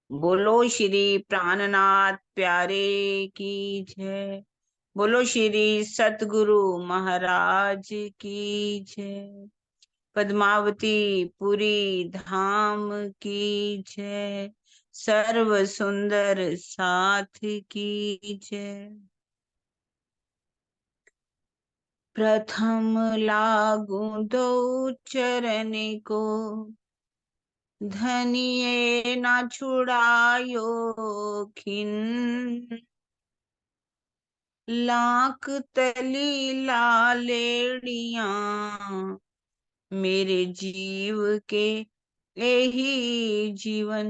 बोलो श्री प्राणनाथ प्यारे की जय। बोलो श्री सतगुरु महाराज की जय। पद्मावती पुरी धाम की जय। सर्व सुंदर साथ की जय। प्रथम लागू दो चरण को, धनिये ना छुड़ायो खिन। लाख तली लालेड़िया, मेरे जीव के यही जीवन।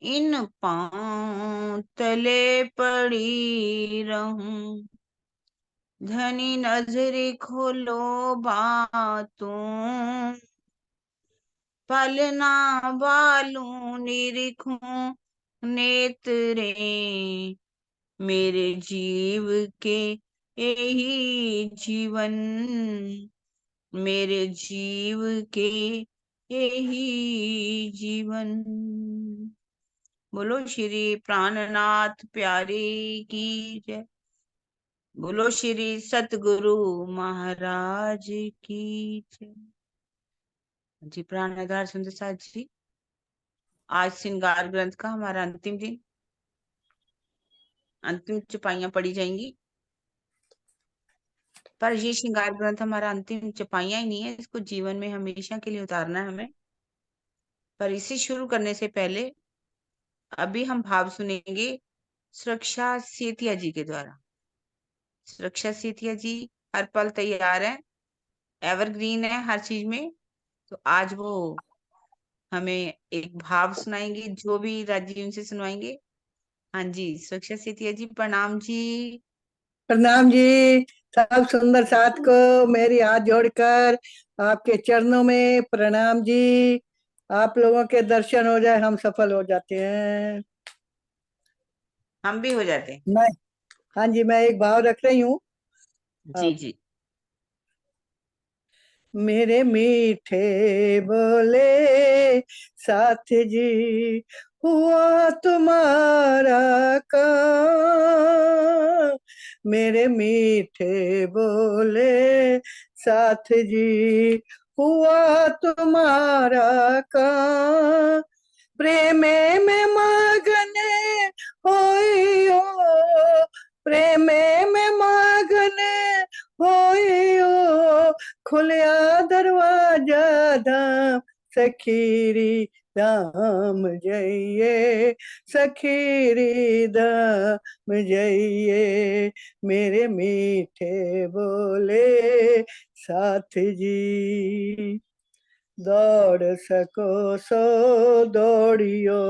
इन पांव तले पड़ी रहूं, धनी नजरे खोलो बातों। पलना बालूं निरखूं नेत्रे, मेरे जीव के यही जीवन। मेरे जीव के यही जीवन। बोलो श्री प्राणनाथ प्यारे की जय। बोलो श्री सतगुरु महाराज की जय। जी प्राणाधार सुंदर साथ जी, आज श्रृंगार ग्रंथ का हमारा अंतिम दिन, अंतिम चौपाइयां पढ़ी जाएंगी। पर ये श्रृंगार ग्रंथ हमारा अंतिम चौपाइयां ही नहीं है, इसको जीवन में हमेशा के लिए उतारना है हमें। पर इसे शुरू करने से पहले अभी हम भाव सुनेंगे सुरक्षा सेतिया जी के द्वारा। सुरक्षा सेतिया जी हर पल तैयार है, एवरग्रीन है हर चीज में। तो आज वो हमें एक भाव सुनाएंगे, जो भी राजीव से सुनवाएंगे। हाँ जी, सुरक्षा सेतिया जी प्रणाम जी। प्रणाम जी। सब सुंदर साथ को मेरी हाथ जोड़कर आपके चरणों में प्रणाम जी। आप लोगों के दर्शन हो जाए, हम सफल हो जाते हैं। हम भी हो जाते हैं। मैं हाँ जी, मैं एक भाव रख रही हूँ। जी जी। मेरे मीठे बोले साथ जी, हुआ तुम्हारा काम। मेरे मीठे बोले साथ जी, हुआ तुम्हारा काम। प्रेमे में मगन होइयो, प्रेमे में मगन होइयो। खुलिया दरवाजा धाम सखीरी धाम जइये, सखीरी धाम जइये। मेरे मीठे बोले साथ जी। दौड़ सको सो दौड़ियो,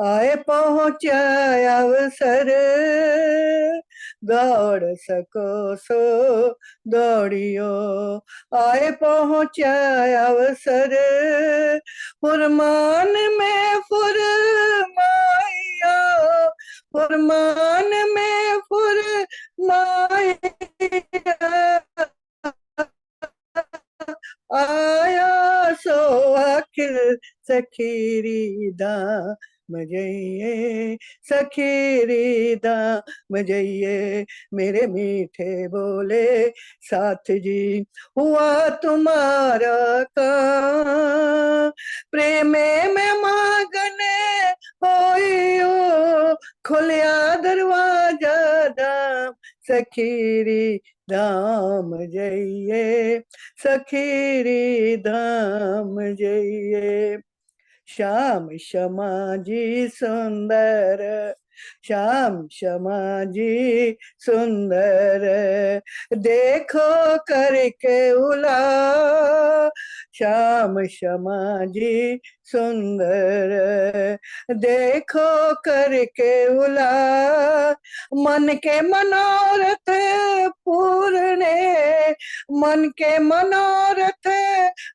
आए पहुंचा अवसर। दौड़ सको सो दौड़ियो, आए पहुंचा अवसर। फुरमान में फुरमाइया, फुरमान में फुरमाइया। आया सो अखिल सखीरी धाम जइये, सखीरी धाम जइये। मेरे मीठे बोले साथ जी, हुआ तुम्हारा काम। प्रेमे में मगन होइयो, खुलिया दरवाजा धाम सखीरी धाम जइये, सखीरी धाम जइये। श्याम क्षमा जी सुंदर, श्याम क्षमा जी सुंदर। देखो करके उला, श्याम क्षमा जी सुंदर। देखो करके उला, मन के मनोरथ पूरने, मन के मनोरथ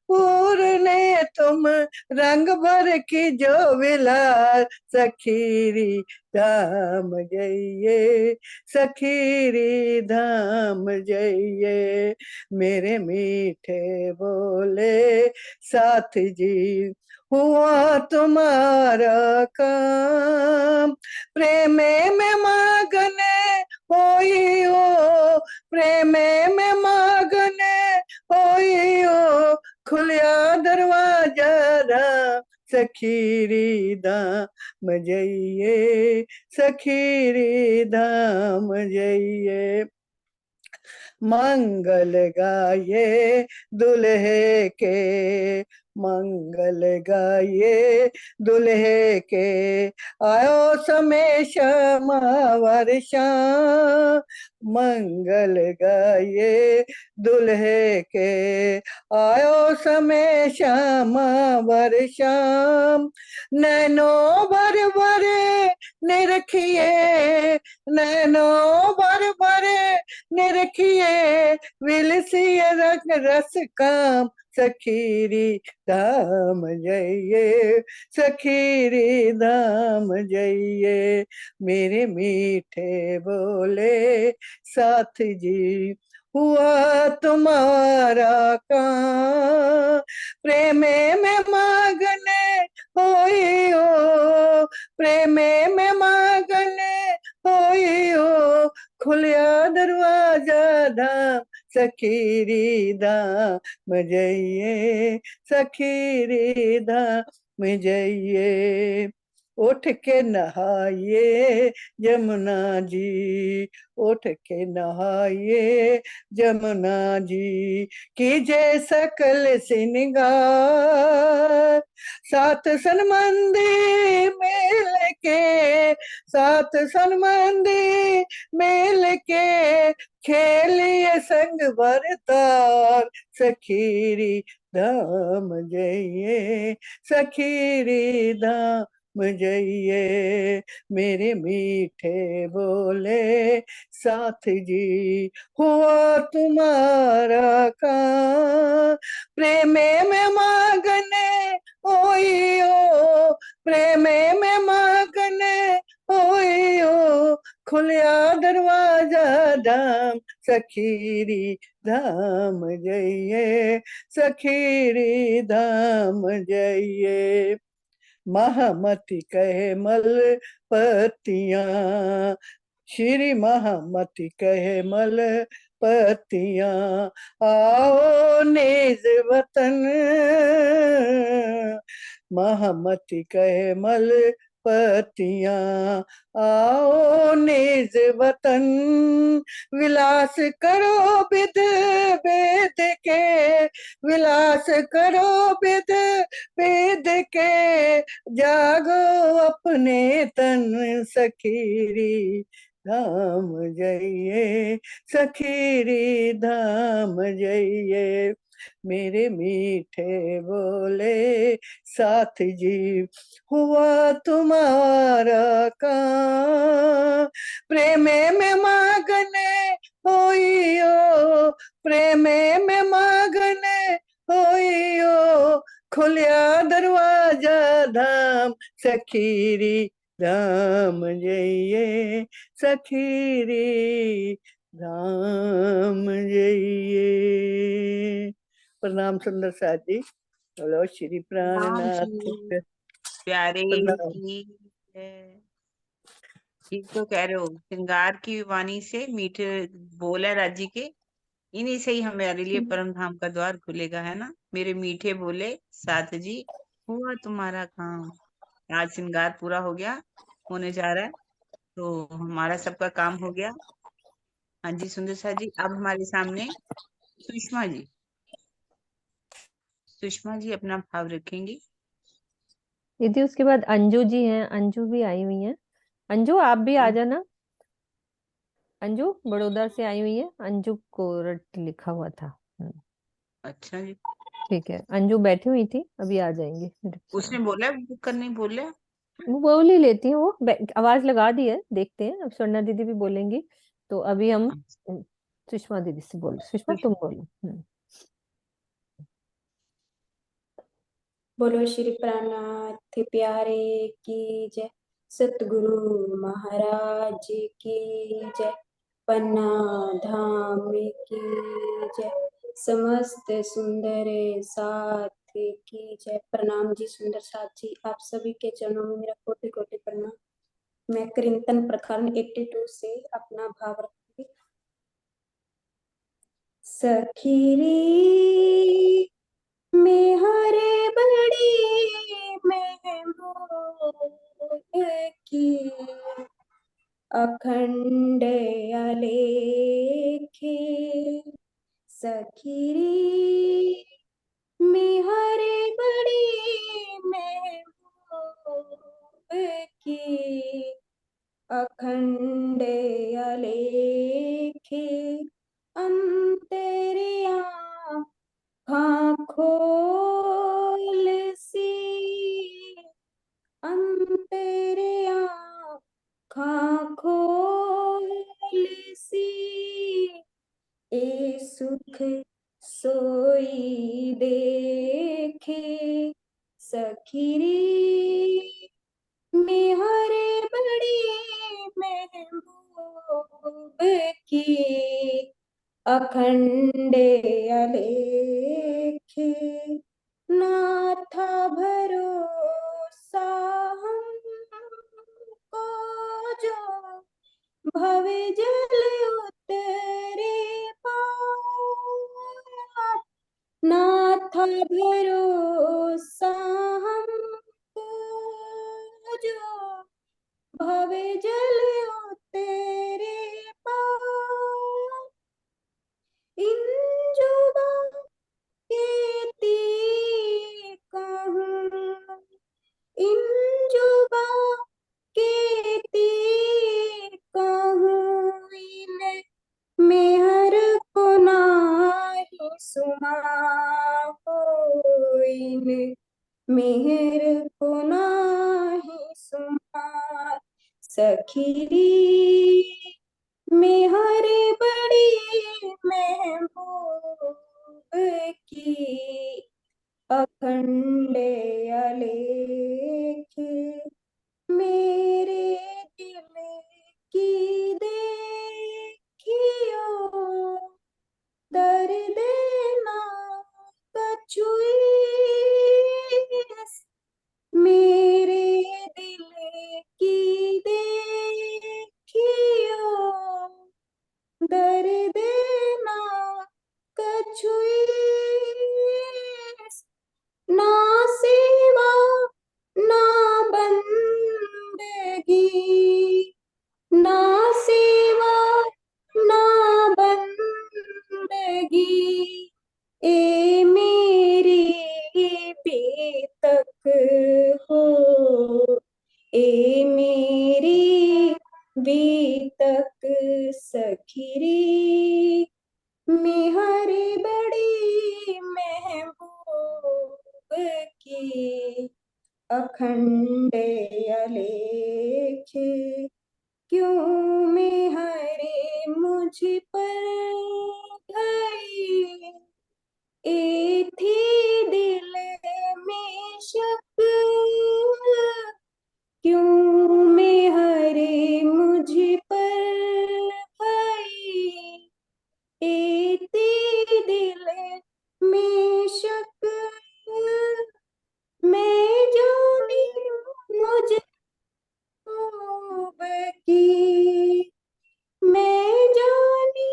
पूरने तुम रंग भर की जो विलास, सखीरी धाम जइये, सखीरी धाम जइये। मेरे मीठे बोले साथ जी, हुआ तुम्हारा काम, प्रेमे में मगन होई हो, प्रेमे में मगन होई हो, खुलिया दरवाजा धाम, सखीरी धाम जइये, सखीरी धाम जइये। मंगल गाये दुल्हे के, मंगल गाये दुल्हे के, आयो समय श्यामा वर्षा, मंगल गाये दुल्हे के, आयो समय श्यामा वर्षा। नैनो भर भरे निरखिए, नैनो भर भरे निरखिए, विलसिए रंग रस काम, सखीरी धाम जइये, सखीरी धाम जइये। मेरे मीठे बोले साथ जी, हुआ तुम्हारा काम, प्रेमे में मगन होई हो, प्रेमे में मगन होई हो, खुलिया दरवाजा धाम, सखीरी धाम जइये, सखीरी धाम जइये। उठ के नहाइए जमुना जी, उठ के नहाइए जमुना जी, कीजिए सकल श्रृंगार, सात सनमंदी मिल के, सात सनमंदी मिल के, खेलिए संग बरतार, सखीरी धाम जइये, सखीरी धाम जइये। मेरे मीठे बोले साथ जी, हुआ तुम्हारा काम, प्रेमे में मगन होई हो, प्रेमे में मगन होई हो, खुलिया दरवाजा धाम, सखीरी धाम जइये, सखीरी धाम जइये। महामती कहे मल पतियां, श्री महामती कहे मल पतियां, आओ निज वतन, महामती कहे मल पतियां, आओ निज वतन, विलास करो विध वेद के, विलास करो विध वेद के, जागो अपने तन, सखीरी धाम जइये, सखीरी धाम जइये। मेरे मीठे बोले साथ जी, हुआ तुम्हारा काम, प्रेमे में मगन होई हो, प्रेमे में मगन होई हो, खुलिया दरवाजा धाम, सखीरी धाम जइये, सखीरी धाम जइये। प्रणाम सुंदर साथ जी, बोलो श्री राम प्राणनाथ जी प्यारे प्रणाम। की है। ठीक तो कह रहे हो, श्रृंगार की वाणी से मीठे बोल है राजी के, इन्हीं से ही हमारे लिए परम धाम का द्वार खुलेगा, है ना। मेरे मीठे बोले साथ जी, हुआ तुम्हारा काम। आज श्रृंगार पूरा हो गया, होने जा रहा है, तो हमारा सबका काम हो गया। हाँ जी सुंदर सा जी, अब हमारे सामने सुषमा जी, सुषमा जी अपना भाव रखेंगी। दीदी उसके बाद अंजू जी हैं, अंजू भी आई हुई हैं। अंजू आप भी आ जाना। अंजू बड़ौदा से आई हुई है, अंजू कोरट लिखा हुआ था। अच्छा जी, ठीक है, अंजू बैठी हुई थी, अभी आ जाएंगी मेरे उसने सामने। बोला बुक करने बोला। वो बोल ही लेती हैं, वो आवाज लगा दी है, देखते हैं अब स्वर्णा दीदी भी बोलेंगी। तो अभी हम सुषमा दीदी से बोलो, सुषमा तुम बोलो। बोलो श्री प्राणनाथ प्यारे की जय, सतगुरु महाराज की जय, पन्ना धाम की जय, समस्त सुंदर साथ की जय। प्रणाम जी सुंदर साथ जी, आप सभी के चरणों में मेरा कोटि कोटि प्रणाम। मैं कीर्तन प्रकरण 82 से अपना भाव रखूंगी। सखीरी में हरे बड़ी महबूब की, अखंड अलेखे सखीरी में हरे बड़ी महबूब की, अखंड अलेखे अंतरिया खोल सी, अंतरिया खोल सी, ए सुख सोई देखे सखीरी में हरे बड़ी महबूब की, अखंड अलेखे नाथा भरोसा हमको जो भवे जल उतरे पार, नाथा भरोसा हमको जो भवे जल उतरे पार, इन जुबा केती कहूँ, इन जुबा केती कहूँ, इन मेहर को नाही सुमाओ, इन मेहर को नाही सुमा सखीरी में हरे बड़ी महबूब की, अखंड अलेखे मेरे दिल की देखियो, दर्द ना कछुई, मेरे दिल की देखियो, दर्द ना कछुई, ना सेवा ना बंदगी, ना सेवा ना बंदगी, ए मेरी बेतक हो, ए मेरी बेतक सखीरी में हरी बड़ी महबूब की, अखंड अलेखे क्यों में हरे मुझ पर गई, ए थी दिल में शक, क्यों में हरे मुझ पर गई, एती दिल में शक, मैं जानी मुझ महबूब की, मैं जानी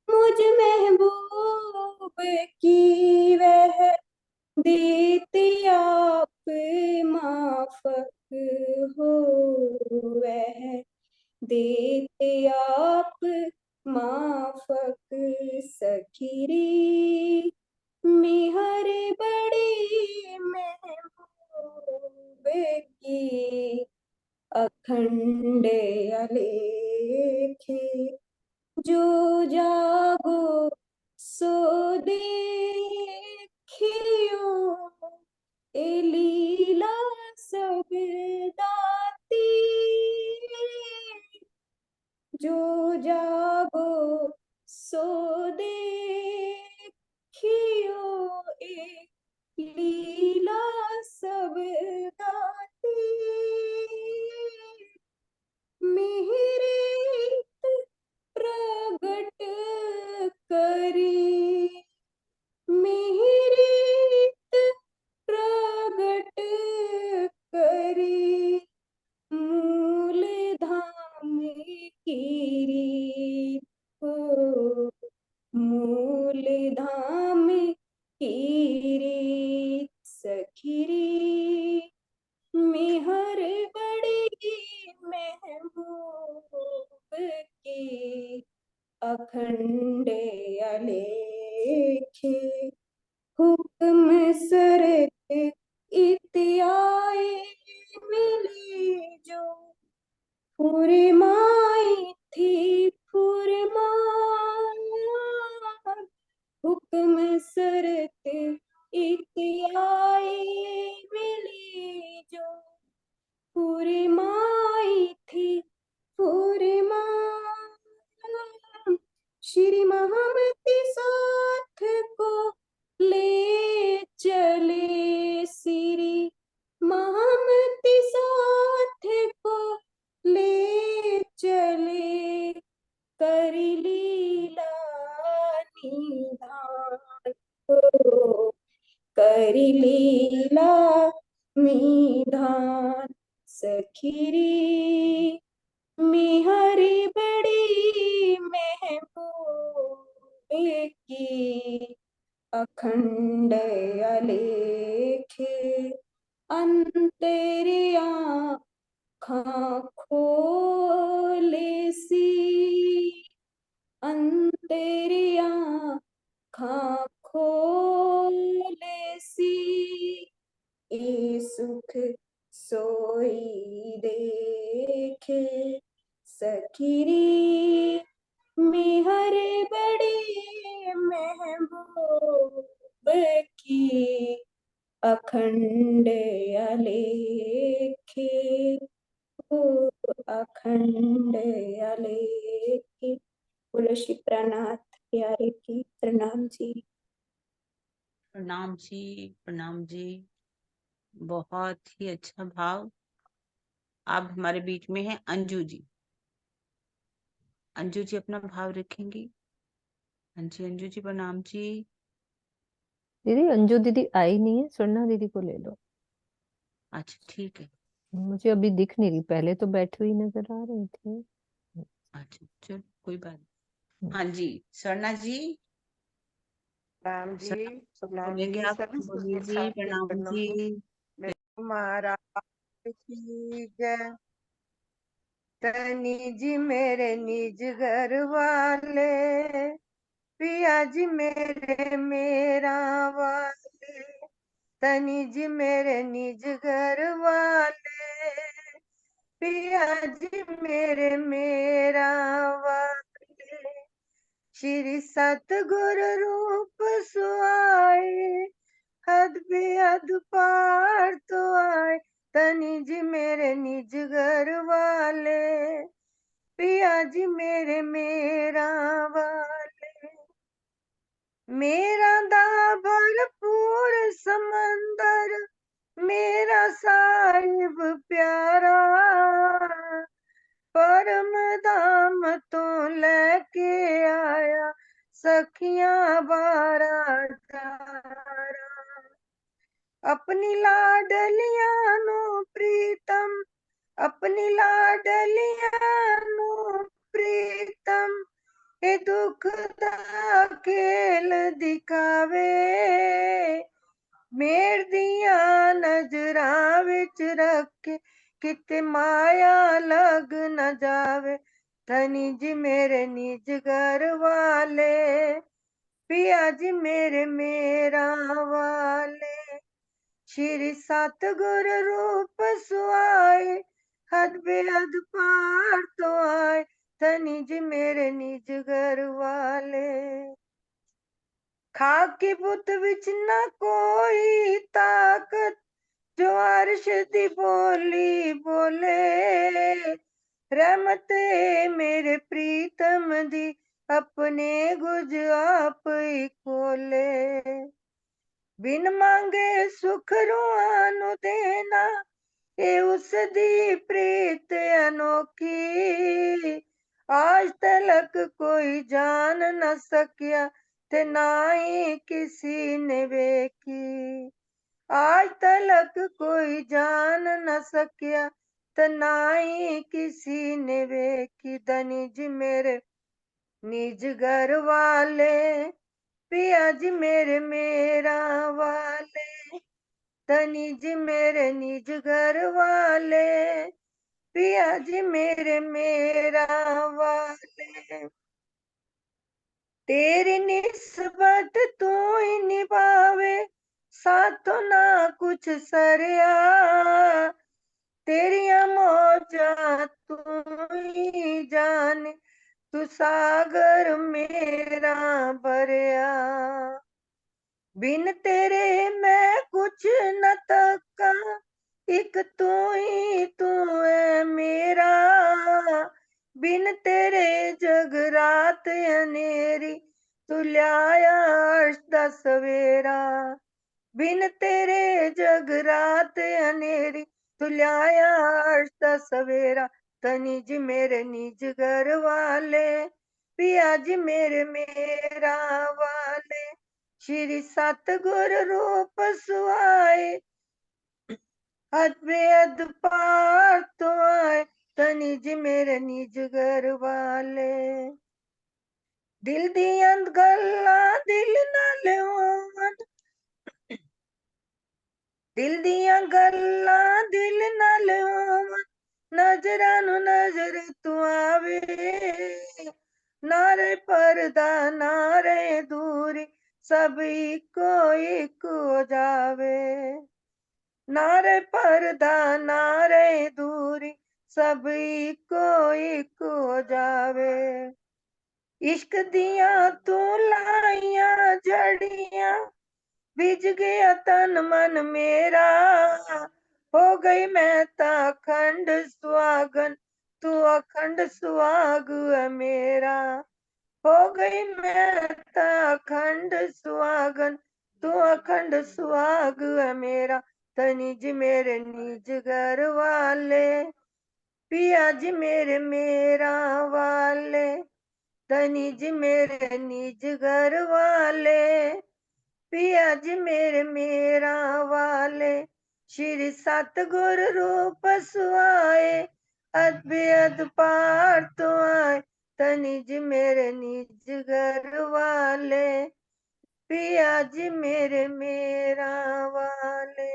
मुझ महबूब की, वह देती आप माफक हो, वह देते आप माफक सखीरी में हरे बड़ी महबूब की, अखंड अलेखे जो जागो सो देखियो, ए लीला सब दाती, जो जागो सो देखियो, ए लीला सरते इतियाए मिली जो फुरमाई थी फुरमान हुक्म सरते इतियाए मिली जो फुरमाई थी फुरमान श्री महामती साथ को ले चले श्री महामती साथ को ले चले कर लीला निधान हो कर लीला निधान सखीरी मिहरी बड़ी महबूब की अखंड अलेखे अंतरिया आँखां खोले सी अंतरिया आँखां खोले सी ए सुख सोई देखे सखीरी मिहर बड़ी महबूब की अखंड अलेखे ओ अखंड अलेखे। बोलो श्री प्राणनाथ प्यारे की प्रणाम जी। प्रणाम जी, प्रणाम जी। बहुत ही अच्छा भाव। अब हमारे बीच में है अंजू जी। अंजू जी अपना भाव रखेंगी। हाँ जी अंजू जी, प्रणाम जी। दीदी अंजू दीदी आई नहीं है, स्वर्णा दीदी को ले लो। अच्छा ठीक है। मुझे अभी दिख नहीं रही, पहले तो बैठी हुई नजर आ रही थी। अच्छा चलो कोई बात नहीं। हाँ जी स्वर्णा जी, प्रणाम जी। स्वर्णा प्रणाम बोलेंगे जी। आप। सभी बोलिए के जी, साथ के प्रणाम चरणों जी। में महाराज की जय। तनी जी मेरे निज घर वाले, पिया जी मेरे मेरा वाले, तनी जी मेरे निज घर वाले, पिया जी मेरे मेरा वाले, श्री सतगुरु रूप सुआए, हद बेहद पार तो आए, तनी जी मेरे निज घर वाले, पिया जी मेरे मेरा वाले, मेरा दा भरपूर समंदर, मेरा साहिब प्यारा, परम धाम तो लेके आया, सखियां बारा तारा, अपनी लाडलियां नु प्रीतम, अपनी लाडलियां नु प्रीतम, ए दुख दा खेल दिखावे, मेर दिया नजरां विच रखे, किते माया लग न जावे, धनी जी मेरे निज घर वाले, पिया जी मेरे मेरा वाले, श्री सतगुर रूप सुआए, हद बेहद पार तो आए, धनी जी मेरे निज घर वाले, खाकी बुत विच न कोई ताकत, जो अर्श दी बोली बोले, रहमत मेरे प्रीतम दी, अपने गुज आप ही खोले, बिन मांगे सुख रुआं नु देना, ए उस दी प्रीत अनोखी, आज तलक कोई जान न सकिया, ते ना ही किसी ने वेखी, आज तलक कोई जान न सकिया, ते ना ही किसी ने वेखी, धनी जी मेरे निज घर वाले, पिया जी मेरे मेरा वाले, धनी जी मेरे निज घर वाले, पिया जी मेरे मेरा वाले, तेरी निस्बत तू ही निभावे, साथों ना कुछ सरया, तेरिया मौजा तू ही जाने, तू सागर मेरा भरया। बिन तेरे मैं कुछ न तका, एक तू है मेरा। बिन तेरे जग रात अनेरी, तू ल्याया अर्श दा सवेरा। बिन तेरे जग रात अनेरी, तू ल्याया अर्श दा सवेरा। तनी जी मेरे निज घर वाले, पिया जी मेरे मेरा वाले, श्री सतगुर रूप सुआए, अद्भुत पार तो आए। तनी जी मेरे निज घर वाले, दिल दियां गल्लां दिल नाल होवन, दिल दियां गल्लां दिल नाल होवन, नजरां नू नजर तू आवे। नारे पर्दा नारे दूरी, सब इको इक हो जावे। नारे पर्दा नारे दूरी, सब इको इक हो जावे। इश्क दियां तू लाइयां जड़ियां, बिज गया तन मन मेरा। हो गई मैं ता अखंड सुहागन, तू अखंड सुहाग है मेरा। हो गई मैं ता अखंड सुहागन, तू अखंड सुहाग है मेरा। तनी जी मेरे निज घर वाले, पिया जी मेरे मेरा वाले, तनी जी मेरे निज घर वाले, पिया जी मेरे मेरा वाले, श्री सतगुर रूप सुआए, अद्भुत पार तो आए। तनी जी मेरे निज घर वाले, पिया जी मेरे मेरा वाले।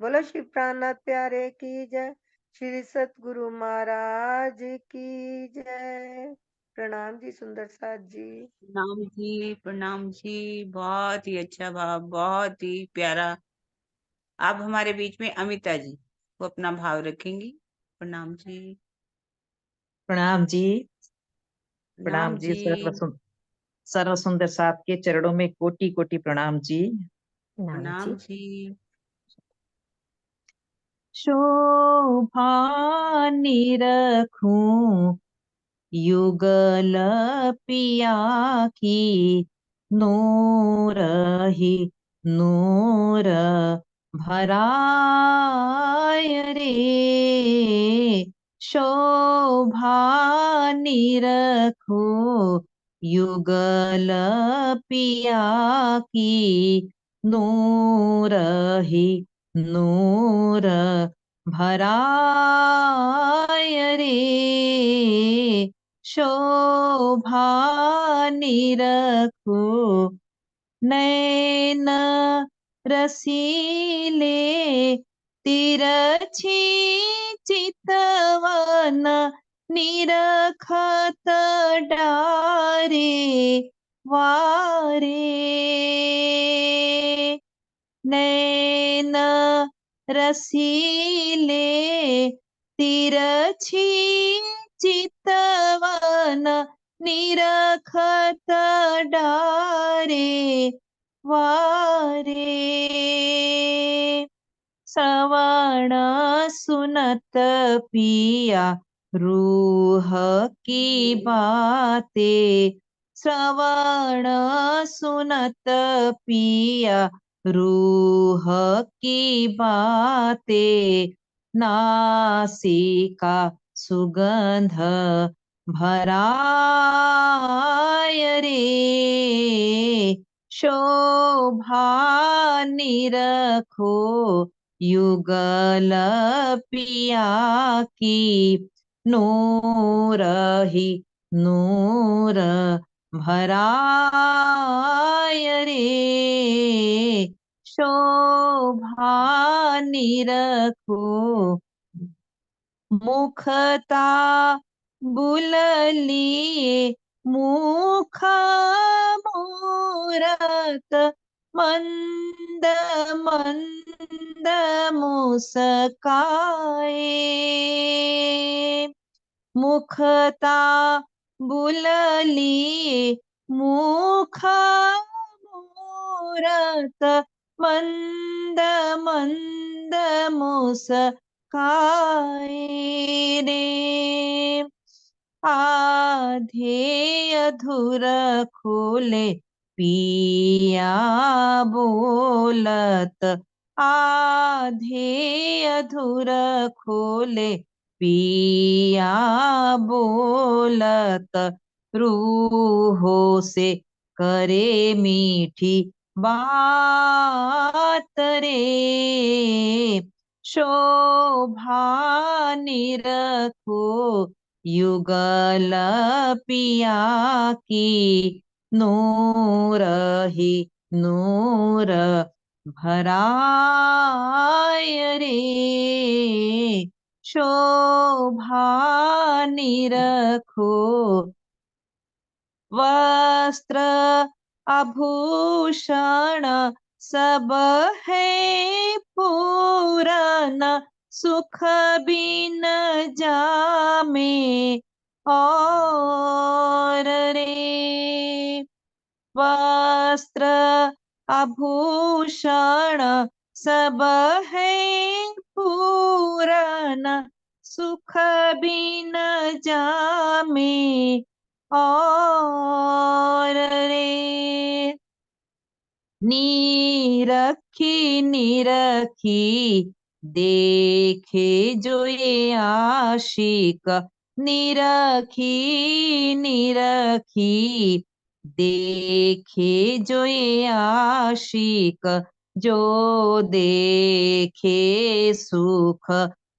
बोलो श्री प्राणनाथ प्यारे की जय, श्री सतगुरु महाराज की जय। प्रणाम जी सुंदर साथ जी। प्रणाम जी, प्रणाम जी। बहुत ही अच्छा भाव, बहुत ही प्यारा। अब हमारे बीच में अमिता जी, वो अपना भाव रखेंगी। प्रणाम जी। प्रणाम जी। प्रणाम प्रणाम जी। जी। सर्व सुंदर साथ के चरणों में कोटि कोटि प्रणाम जी। प्रणाम प्रणाम जी। जी। शोभा निरखूं युगल पिया की, नूर ही नूर भराय रे। शोभा निरखूं युगल पिया की, नूर ही नूर भराय रे। शोभा निरखो नैन रसीले, तिरछी चितवन निरखत डारे वारे। नैन रसीले, तिरछी चितवन निरखत डारे वारे। श्रवण सुनत पिया रूह की बातें, श्रवण सुनत पिया रूह की बातें, नासिका सुगंध भराय रे। शोभा निरखो युगल पिया की, नूर ही नूर भराय रे। शोभा निरखो मुखता बुललिए, मुख मूरत मंद मंद मुस्काए, मुखता बुलली मुख मूरत, मंद मंद मुस्काए रे। आधे अधूर खोले पिया बोलत, आधे अधूर खोले पिया बोलत, रूहो से करे मीठी बात रे। शोभा निरखो युगल पिया की, नूर ही नूर भराय रे। शोभा निरखो वस्त्र आभूषण सब है पूरन, सुख बिन जामे और रे। वस्त्र आभूषण सब है पूरन, सुख बिन जामे और रे। निरखी निरखी देखे जो ये आशिक, निरखी निरखी देखे जो ये आशिक, जो देखे सुख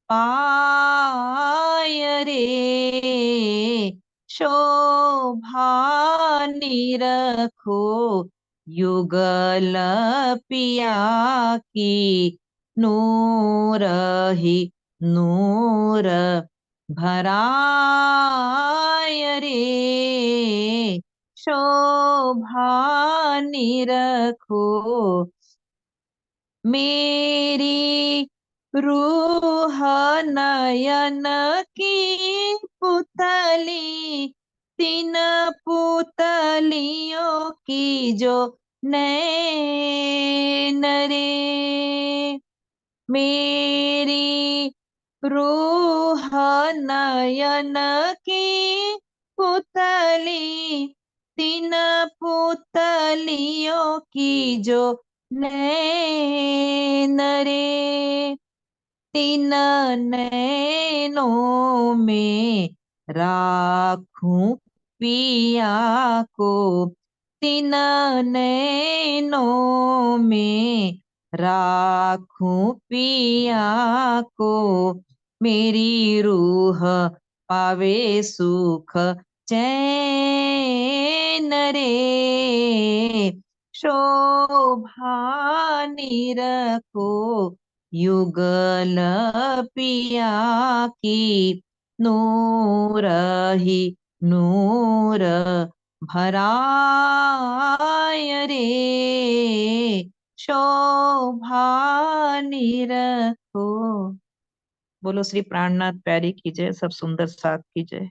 पाय रे। शोभा निरखो युगल पिया की, नूर ही नूर भराय रे। शोभा निरखो मेरी रूह नयन की पुतली, तीन पुतलियों की जो नैन रे। मेरी रूह नयन की पुतली, तीन पुतलियों की जो नैन रे। तीन नैनों में राखूं पिया को, तीन नैनों में राखूं पिया को, मेरी रूह पावे सुख चैन रे। शोभा निरखो युगल पिया की, नूर ही नूर भराय रे। शोभा निरखो। बोलो श्री प्राणनाथ प्यारी की जय, सब सुंदर साथ की जय। हाँ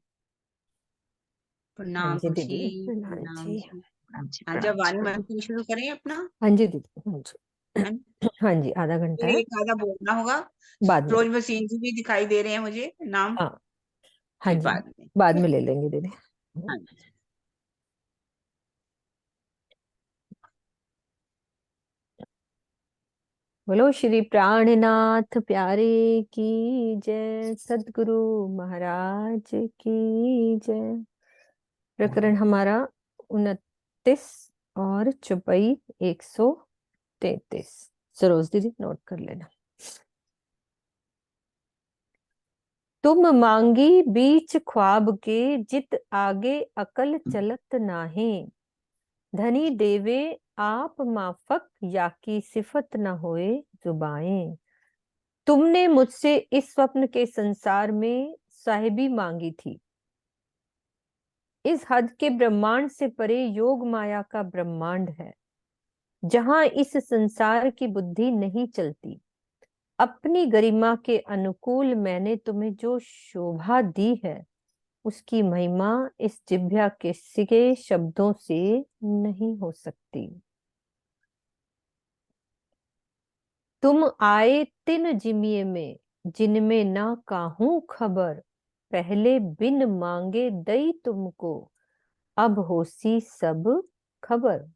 प्रणाम जी खुशी, दीदी, प्रणाम प्रणाम जी। जी। प्रणाम जी, आज प्रणाम जी, वाणी प्रणाम। मंत्र शुरू करें अपना, हाँ जी दीदी, हाँ जी। है ना? हाँ जी, आधा घंटा फिर है, एक आधा बोलना होगा। बाद में। रोज भसीन जी भी दिखाई दे रहे हैं मुझे नाम, हाँ हाँ फिर जी, बाद में, बाद ठीक में है? ले लेंगे दीदी। हाँ। बोलो श्री प्राणनाथ प्यारे की जय, सदगुरु महाराज की जय। प्रकरण हमारा 29 और चौपाई 133। सरोज दीदी नोट कर लेना। तुम मांगी बीच ख्वाब के, जित आगे अकल चलत नाहे। धनी देवे आप माफक, या की सिफत न होए जुबाएं। तुमने मुझसे इस स्वप्न के संसार में साहिबी मांगी थी। इस हद के ब्रह्मांड से परे योग माया का ब्रह्मांड है, जहां इस संसार की बुद्धि नहीं चलती। अपनी गरिमा के अनुकूल मैंने तुम्हें जो शोभा दी है, उसकी महिमा इस जिह्वा के सिके शब्दों से नहीं हो सकती। तुम आए तिन जिमिए में, जिनमें ना काहू खबर। पहले बिन मांगे दई तुमको, अब होसी सब खबर।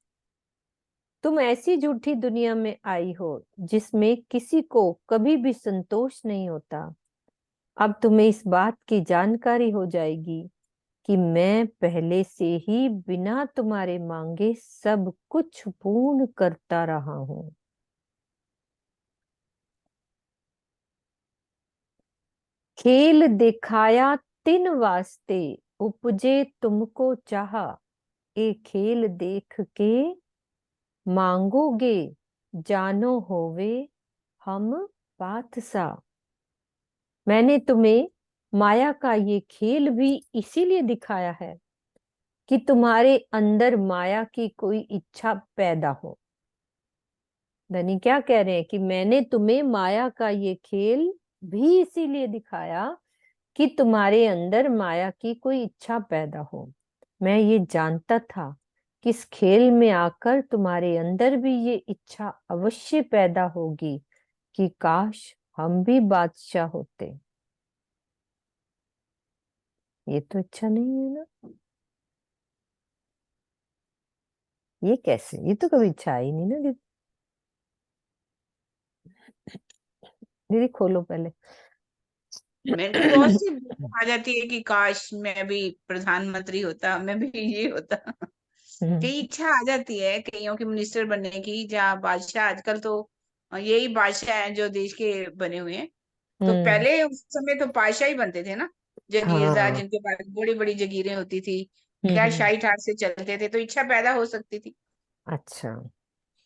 तुम ऐसी झूठी दुनिया में आई हो जिसमें किसी को कभी भी संतोष नहीं होता। अब तुम्हें इस बात की जानकारी हो जाएगी कि मैं पहले से ही बिना तुम्हारे मांगे सब कुछ पूर्ण करता रहा हूं। खेल दिखाया तिन वास्ते, उपजे तुमको चाहा। ए खेल देख के मांगोगे, जानो होवे हम पाथसा। मैंने तुम्हें माया का ये खेल भी इसीलिए दिखाया है कि तुम्हारे अंदर माया की कोई इच्छा पैदा हो। धनी क्या कह रहे हैं कि मैंने तुम्हें माया का ये खेल भी इसीलिए दिखाया कि तुम्हारे अंदर माया की कोई इच्छा पैदा हो। मैं ये जानता था कि इस खेल में आकर तुम्हारे अंदर भी ये इच्छा अवश्य पैदा होगी कि काश हम भी बादशाह होते। ये तो इच्छा नहीं है ना, ये कैसे, ये तो कभी इच्छा आई नहीं ना दीदी। दीदी खोलो पहले। मेरे को बहुत सी आ जाती है कि काश मैं भी प्रधानमंत्री होता, मैं भी ये होता। कई इच्छा आ जाती है कईयों की मिनिस्टर बनने की, जहाँ बादशाह आजकल तो यही बादशाह हैं जो देश के बने हुए हैं। तो हम्म। पहले उस समय तो बादशाह ही बनते थे ना, जागीरदार हाँ। जिनके पास बड़ी बड़ी जागीरें होती थी, क्या हम्म। शाही ठाट से चलते थे, तो इच्छा पैदा हो सकती थी। अच्छा।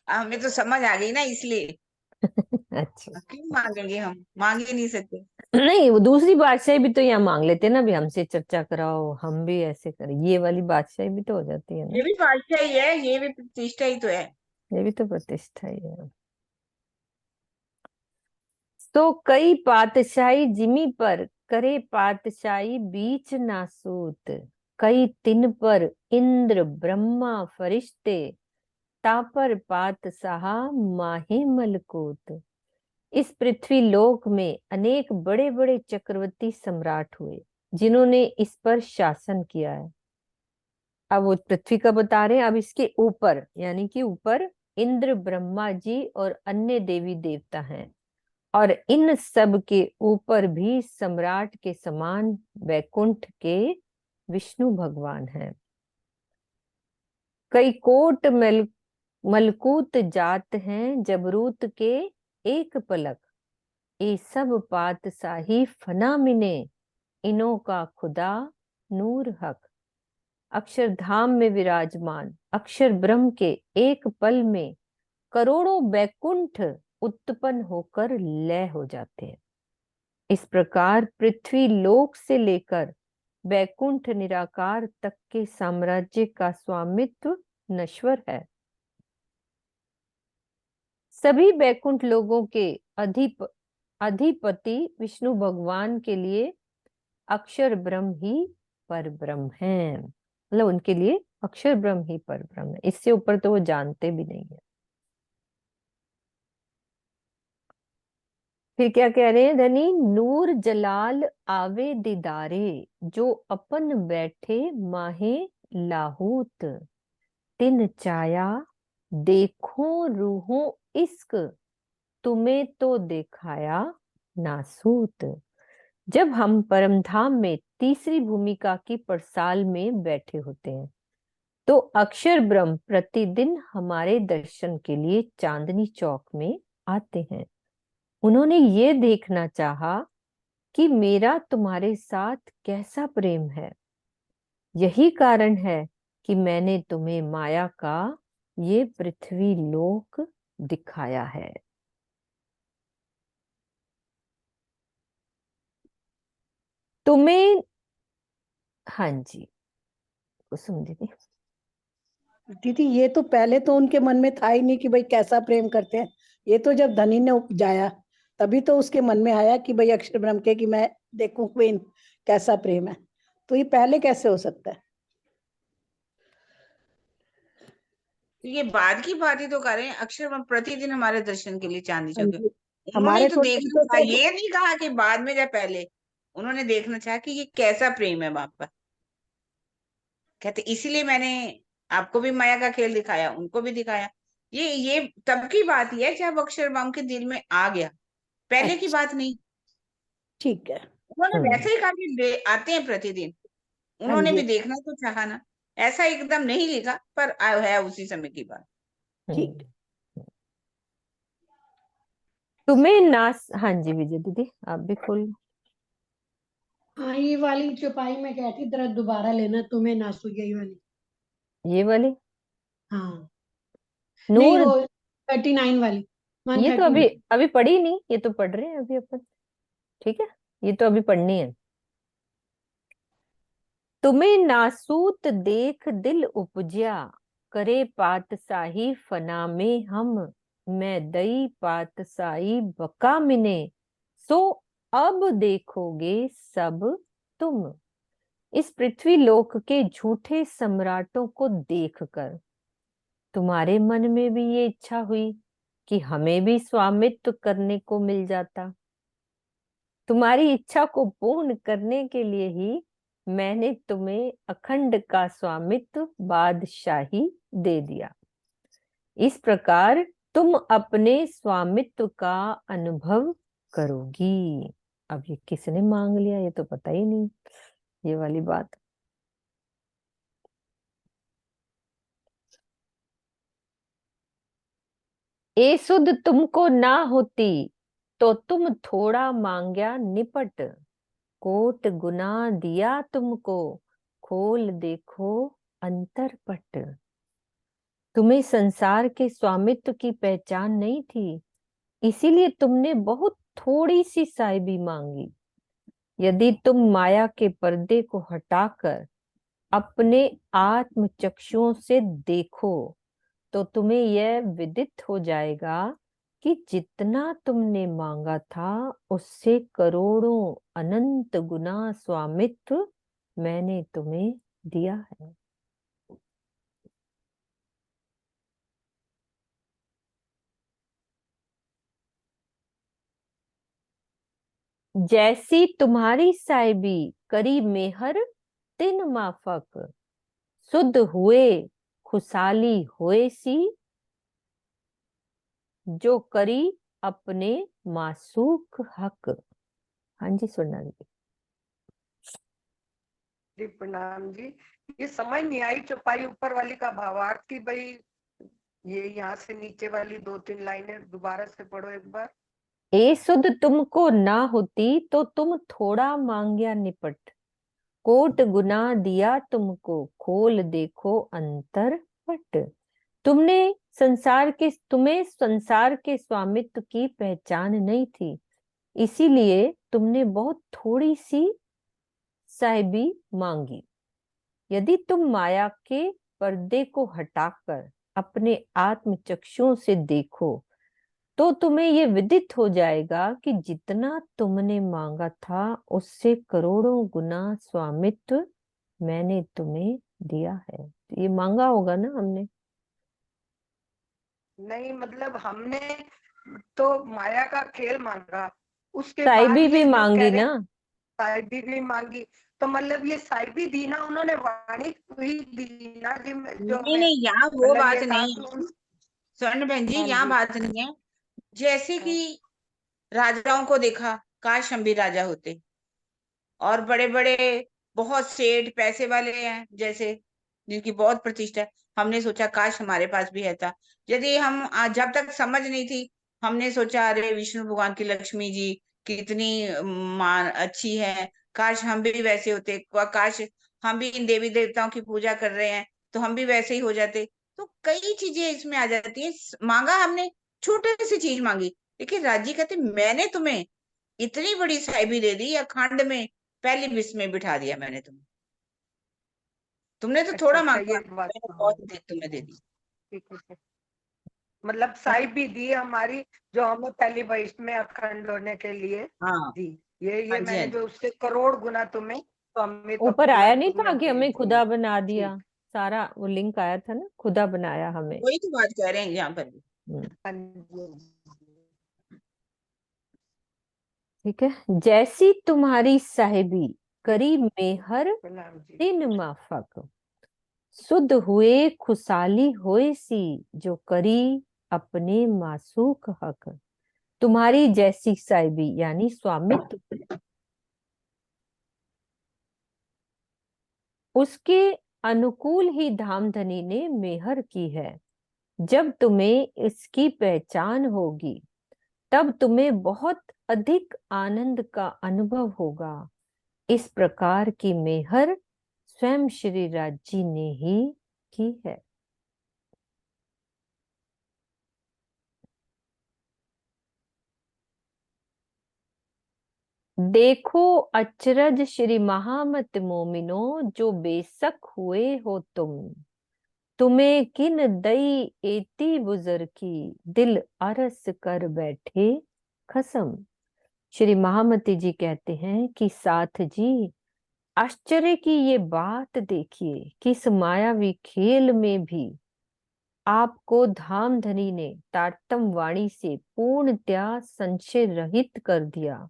हमें तो समझ आ गई ना, इसलिए अच्छा। क्यों मांगेंगे, हम मांग ही नहीं सकते। नहीं, वो दूसरी बादशाही भी तो यहाँ मांग लेते ना, भी हमसे चर्चा कराओ, हम भी ऐसे करें, ये वाली बादशाही भी तो हो जाती है ये ना। भी बादशाह ही है, ये भी प्रतिष्ठा ही तो है। ये भी तो प्रतिष्ठा ही है। तो कई पातशाही जिमी पर, करे पातशाही बीच नासूत। कई तिन पर इंद्र ब्रह्मा फरिश्ते, तापर पातशाह माहे मलकूत। इस पृथ्वी लोक में अनेक बड़े बड़े चक्रवर्ती सम्राट हुए, जिन्होंने इस पर शासन किया है। अब वो पृथ्वी का बता रहे हैं, अब इसके ऊपर यानी कि ऊपर इंद्र ब्रह्मा जी और अन्य देवी देवता हैं, और इन सब के ऊपर भी सम्राट के समान वैकुंठ के विष्णु भगवान हैं। कई कोट मलकूत जात हैं जबरूत के एक पलक। ये सब पातशाही फना मिने, इनों का खुदा नूर हक। अक्षरधाम में विराजमान अक्षर ब्रह्म के एक पल में करोड़ों बैकुंठ उत्पन्न होकर लय हो जाते हैं। इस प्रकार पृथ्वी लोक से लेकर बैकुंठ निराकार तक के साम्राज्य का स्वामित्व नश्वर है। सभी बैकुंठ लोगों के अधिपति विष्णु भगवान के लिए अक्षर ब्रह्म ही पर ब्रह्म है। मतलब उनके लिए अक्षर ब्रह्म ही पर ब्रह्म है, इससे ऊपर तो वो जानते भी नहीं है। फिर क्या कह रहे हैं धनी, नूर जलाल आवे दीदारे, जो अपन बैठे माहे लाहूत। तिन चाया देखो रूहो इश्क, तुम्हें तो दिखाया नासूत। जब हम परमधाम में तीसरी भूमिका की पड़साल में बैठे होते हैं, तो अक्षर ब्रह्म प्रतिदिन हमारे दर्शन के लिए चांदनी चौक में आते हैं। उन्होंने ये देखना चाहा कि मेरा तुम्हारे साथ कैसा प्रेम है। यही कारण है कि मैंने तुम्हें माया का ये पृथ्वी लोक दिखाया है। तुम्हें, हाँ जी कुसुम दीदी। दीदी ये तो पहले तो उनके मन में था ही नहीं कि भाई कैसा प्रेम करते हैं। ये तो जब धनी ने उपजाया तभी तो उसके मन में आया कि भाई अक्षर ब्रह्म के कि मैं देखूं भाई कैसा प्रेम है। तो ये पहले कैसे हो सकता है? तो ये बाद की बात ही तो कर रहे हैं। अक्षर ब्रह्म प्रतिदिन हमारे दर्शन के लिए चांदनी हाँ चौक जी। उन्होंने ही हमारे तो तो देखना तो, था, ये नहीं कहा कि बाद में या पहले। उन्होंने देखना चाहा कि ये कैसा प्रेम है बाप का। कहते इसीलिए मैंने आपको भी माया का खेल दिखाया, उनको भी दिखाया। ये तब की बात ही है जब अक्षर ब्रह्म के दिल में आ गया, पहले की अच्छा बात नहीं। ठीक है। उन्होंने हम्म। वैसे ही कहा कि आते हैं प्रतिदिन, हाँ उन्होंने जी भी देखना तो चाहा ना। ऐसा एकदम नहीं लिखा, पर है उसी समय की बात। ठीक। हम्म। तुम्हें नास, हाँ जी विजय दीदी आप भी खोल। हाँ ये वाली चौपाई में क्या थी, जरा दोबारा लेना, तुम्हें नासू यही वाली। ये वाली हाँ नहीं, नूर, वो 39 वाली, ये तो अभी 139। अभी पढ़ी नहीं, ये तो पढ़ रहे हैं अभी अपन। ठीक है, ये तो अभी पढ़नी है। तुम्हें नासूत देख दिल उपज्या, करे पातशाही फना में हम, मैं दई पातशाही बका मिने, सो अब देखोगे सब तुम। इस पृथ्वी लोक के झूठे सम्राटों को देखकर तुम्हारे मन में भी ये इच्छा हुई कि हमें भी स्वामित्व करने को मिल जाता। तुम्हारी इच्छा को पूर्ण करने के लिए ही मैंने तुम्हें अखंड का स्वामित्व, बादशाही दे दिया। इस प्रकार तुम अपने स्वामित्व का अनुभव करोगी। अब ये किसने मांग लिया ये तो पता ही नहीं, ये वाली बात। ए सुध तुमको ना होती तो तुम थोड़ा मांग्या निपट, कोट गुना दिया तुमको, खोल देखो अंतरपट। तुम्हें संसार के स्वामित्व की पहचान नहीं थी, इसीलिए तुमने बहुत थोड़ी सी साइबी मांगी। यदि तुम माया के पर्दे को हटाकर अपने आत्म चक्षुओं से देखो तो तुम्हें यह विदित हो जाएगा कि जितना तुमने मांगा था उससे करोड़ों अनंत गुना स्वामित्व मैंने तुम्हें दिया है। जैसी तुम्हारी साइबी करी मेहर तिन माफक, शुद्ध हुए खुशहाली होए सी, जो करी अपने मासूक हक। हाँ जी सोनाली जी। जी प्रणाम जी। ये समझ नहीं आई चौपाई ऊपर वाली का भावार्थ की भाई, ये यहाँ से नीचे वाली 2-3 लाइनें दोबारा से पढ़ो एक बार। ए सुध तुमको ना होती तो तुम थोड़ा मांग्या निपट, कोट गुना दिया तुमको, खोल देखो अंतर पट। तुम्हें संसार के स्वामित्व की पहचान नहीं थी, इसीलिए तुमने बहुत थोड़ी सी साहिबी मांगी। यदि तुम माया के पर्दे को हटाकर अपने आत्म चक्षुओं से देखो तो तुम्हें ये विदित हो जाएगा कि जितना तुमने मांगा था उससे करोड़ों गुना स्वामित्व मैंने तुम्हें दिया है। ये मांगा होगा ना हमने? नहीं मतलब हमने तो माया का खेल मांगा, उसके बाद साइबी भी ये जो कह मांगी रहे ना। साइबी भी मांगी, तो मतलब ये साइबी दी ना उन्होंने, वाणी हुई दी ना जी, जो नहीं हमें नहीं, यहाँ वो मतलब ये बात कहा नहीं कि है स्वर्ण बहन जी, हाँ यहाँ जी बात नहीं है। जैसे हाँ, कि राजाओं को देखा, काश हम भी राजा होते। और बड़े बड़े बहुत सेठ पैसे वाले हैं जैसे, जिनकी बहुत प्रतिष्ठा है, हमने सोचा काश हमारे पास भी है था। यदि हम जब तक समझ नहीं थी, हमने सोचा अरे विष्णु भगवान की लक्ष्मी जी कितनी मान अच्छी है, काश हम भी वैसे होते, काश हम भी इन देवी देवताओं की पूजा कर रहे हैं तो हम भी वैसे ही हो जाते। तो कई चीजें इसमें आ जाती है। मांगा हमने, छोटे सी चीज मांगी, लेकिन राजी कहते मैंने तुम्हें इतनी बड़ी साहिबी दे दी, अखंड में पहली बिस्म में बिठा दिया मैंने तुम्हें। तुमने तो अच्छा थोड़ा अच्छा, मांगा, ये बात, मैंने हाँ, बहुत तुम्हें दे दी। ठीक है। मतलब साई भी दी हमारी, जो हमें पहली वैष्णव में अखंड होने के लिए हाँ दी। ये हाँ जी, हाँ मैंने जी। जो उससे करोड़ गुना तुम्हें, तो हमें तो ऊपर पूरा आया नहीं दुनिया था कि दे हमें दी। खुदा बना दिया, ठीक, सारा वो लिंक आया था ना, खुदा बनाया हमें। वही तो बात कह रहे हैं यहाँ पर भी। हम्म, हाँ जी। ठीक है। जैसी तुम्हारी साहिबी करी मेहर प्रणाम जी। दिन माफक, सुध हुए खुशाली होए सी जो करी अपने मासूक हक। तुम्हारी जैसी साहिबी यानी स्वामित्व, उसके अनुकूल ही धामधनी ने मेहर की है। जब तुम्हें इसकी पहचान होगी तब तुम्हें बहुत अधिक आनंद का अनुभव होगा। इस प्रकार की मेहर स्वयं श्री राज जी ने ही की है। देखो अचरज श्री महामत मोमिनो, जो बेशक हुए हो तुम्हें किन दई एती बुजर की, दिल अरस कर बैठे खसम। श्री महामती जी कहते हैं कि साथ जी, आश्चर्य की ये बात देखिए कि इस मायावी खेल में भी आपको धामधनी ने तारतम वाणी से पूर्णतया संशय रहित कर दिया।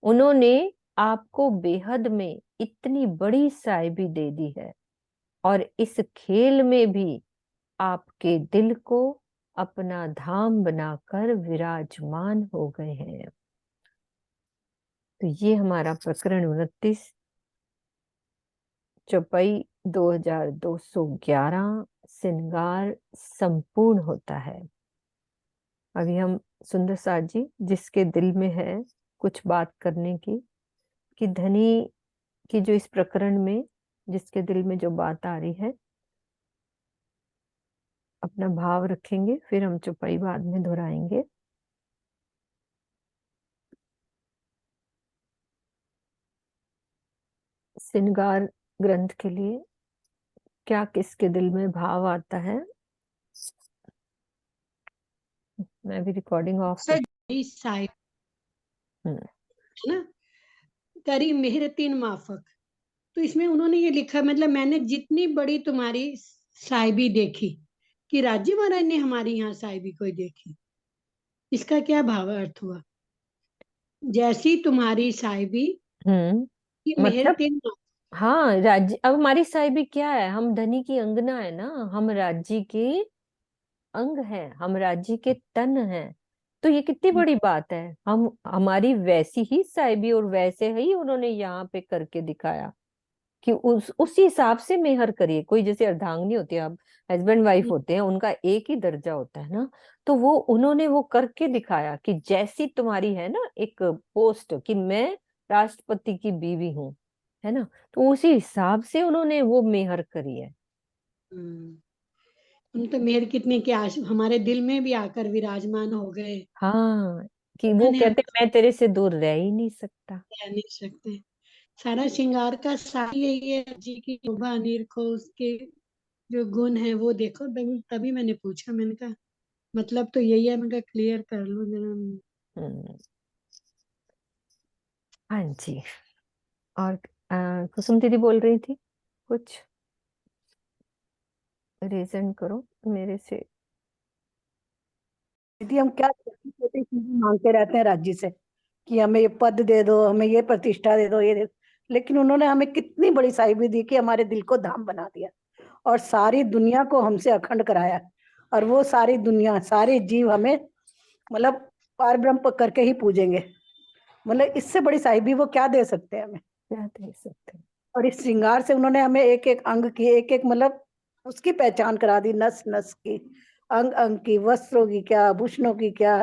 उन्होंने आपको बेहद में इतनी बड़ी साहिबी दे दी है और इस खेल में भी आपके दिल को अपना धाम बनाकर विराजमान हो गए हैं। तो ये हमारा प्रकरण 29 चौपाई 2211 श्रृंगार संपूर्ण होता है। अभी हम सुंदर साथ जी जिसके दिल में है कुछ बात करने की, कि धनी की जो इस प्रकरण में जिसके दिल में जो बात आ रही है, अपना भाव रखेंगे, फिर हम चौपाई बाद में दोहराएंगे। श्रृंगार ग्रंथ के लिए क्या किसके दिल में भाव आता है? मैं भी रिकॉर्डिंग ऑफ कर। साहिब हम्म, है ना, करी मेहर तीन माफक। तो इसमें उन्होंने ये लिखा, मतलब मैंने जितनी बड़ी तुम्हारी साहिबी देखी, कि राज्य महाराज ने हमारी यहाँ साहिबी कोई देखी, इसका क्या भाव अर्थ हुआ? जैसी तुम्हारी साहिबी की मेहर मतलब तीन माफक। हाँ, राज्य अब हमारी साहिबी क्या है? हम धनी की अंगना है ना, हम राज्य के अंग हैं, हम राज्य के तन हैं। तो ये कितनी बड़ी बात है, हम हमारी वैसी ही साहिबी और वैसे ही उन्होंने यहाँ पे करके दिखाया कि उसी हिसाब से मेहर करिए। कोई जैसे अर्धांगिनी होती है, अब हस्बैंड वाइफ होते हैं, उनका एक ही दर्जा होता है ना, तो वो उन्होंने वो करके दिखाया कि जैसी तुम्हारी है ना एक पोस्ट, कि मैं राष्ट्रपति की बीवी हूँ, है ना, तो उसी हिसाब से उन्होंने वो मेहर करी है। उन तो मेहर कितने के हमारे दिल में भी आकर विराजमान हो गए। हाँ, कि वो मैंने कहते मैं तेरे से दूर रह ही नहीं सकता। कह नहीं सकते। सारा श्रृंगार का सार यही है जी की शोभा निरखो, उसके जो गुण है वो देखो। तभी मैंने पूछा, मैंने कहा मतलब तो यही है, मैं कहा क्लियर कर लूं जरा। हम्म, हाँ जी। और कुसुम दीदी बोल रही थी कुछ, रीजन करो मेरे से। दीदी हम क्या छोटी छोटी चीजें मांगते रहते हैं राज्य से, कि हमें ये पद दे दो, हमें ये प्रतिष्ठा दे दो, ये दे दो। लेकिन उन्होंने हमें कितनी बड़ी साहिबी दी कि हमारे दिल को धाम बना दिया और सारी दुनिया को हमसे अखंड कराया। और वो सारी दुनिया, सारे जीव हमें मतलब पार ब्रह्म करके ही पूजेंगे। मतलब इससे बड़ी साहिबी वो क्या दे सकते हैं हमें। क्या दे सकते हैं? और इस श्रृंगार से उन्होंने हमें एक एक अंग की, एक एक मतलब उसकी पहचान करा दी, नस नस की, अंग अंग की, वस्त्रों की क्या, आभूषणों की क्या,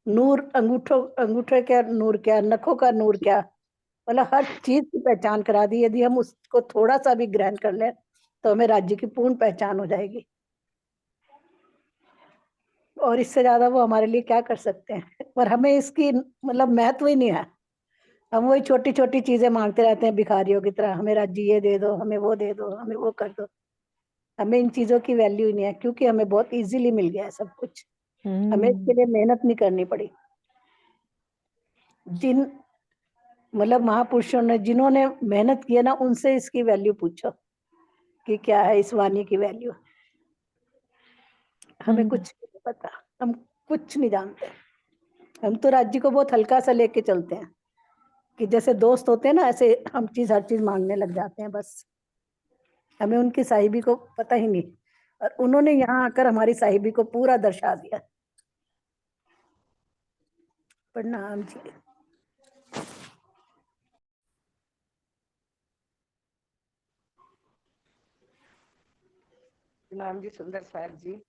नूर, अंगूठों अंगूठे क्या नूर, क्या नखों का नूर क्या, मतलब हर चीज की पहचान करा दी। यदि हम उसको थोड़ा सा भी ग्रहण कर लें तो हमें राज्य की पूर्ण पहचान हो जाएगी। और इससे ज्यादा वो हमारे लिए क्या कर सकते हैं। पर हमें इसकी मतलब महत्व ही नहीं है। हम वही छोटी छोटी चीजें मांगते रहते हैं भिखारियों की तरह, हमें राज्य ये दे दो, हमें वो दे दो, हमें वो कर दो। हमें इन चीजों की वैल्यू ही नहीं है, क्योंकि हमें बहुत इजीली मिल गया है सब कुछ। हमें इसके लिए मेहनत नहीं करनी पड़ी। जिन मतलब महापुरुषों ने जिन्होंने मेहनत की है ना, उनसे इसकी वैल्यू पूछो कि क्या है इस वाणी की वैल्यू। हमें कुछ नहीं पता, हम कुछ नहीं जानते। हम तो राज्य को बहुत हल्का सा लेके चलते हैं कि जैसे दोस्त होते हैं ना, ऐसे हम चीज हर चीज मांगने लग जाते हैं बस। हमें उनकी साहिबी को पता ही नहीं, और उन्होंने यहाँ आकर हमारी साहिबी को पूरा दर्शा दिया। प्रणाम जी। प्रणाम जी सुंदर साहब जी।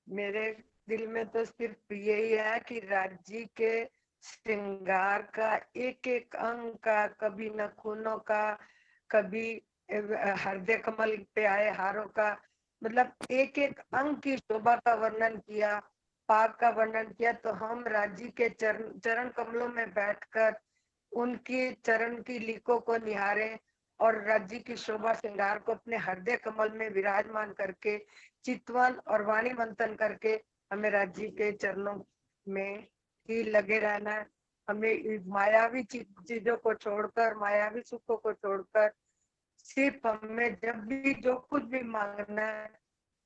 मेरे दिल में तो सिर्फ यही है कि राज्य के श्रृंगार का एक एक अंग का, कभी नखूनों का, कभी हृदय कमल पे आए हारों का, मतलब एक एक अंग की शोभा का वर्णन किया, पाक का वर्णन किया। तो हम राज्य के चरण कमलों में बैठकर उनकी चरण की लीकों को निहारें और राज्य की शोभा श्रृंगार को अपने हृदय कमल में विराजमान करके चितवन और वाणी मंथन करके हमें राज्य के चरणों में ही लगे रहना है। हमें मायावी चीजों को छोड़कर, मायावी सुखों को छोड़कर, सिर्फ हमें जब भी जो कुछ भी मांगना है,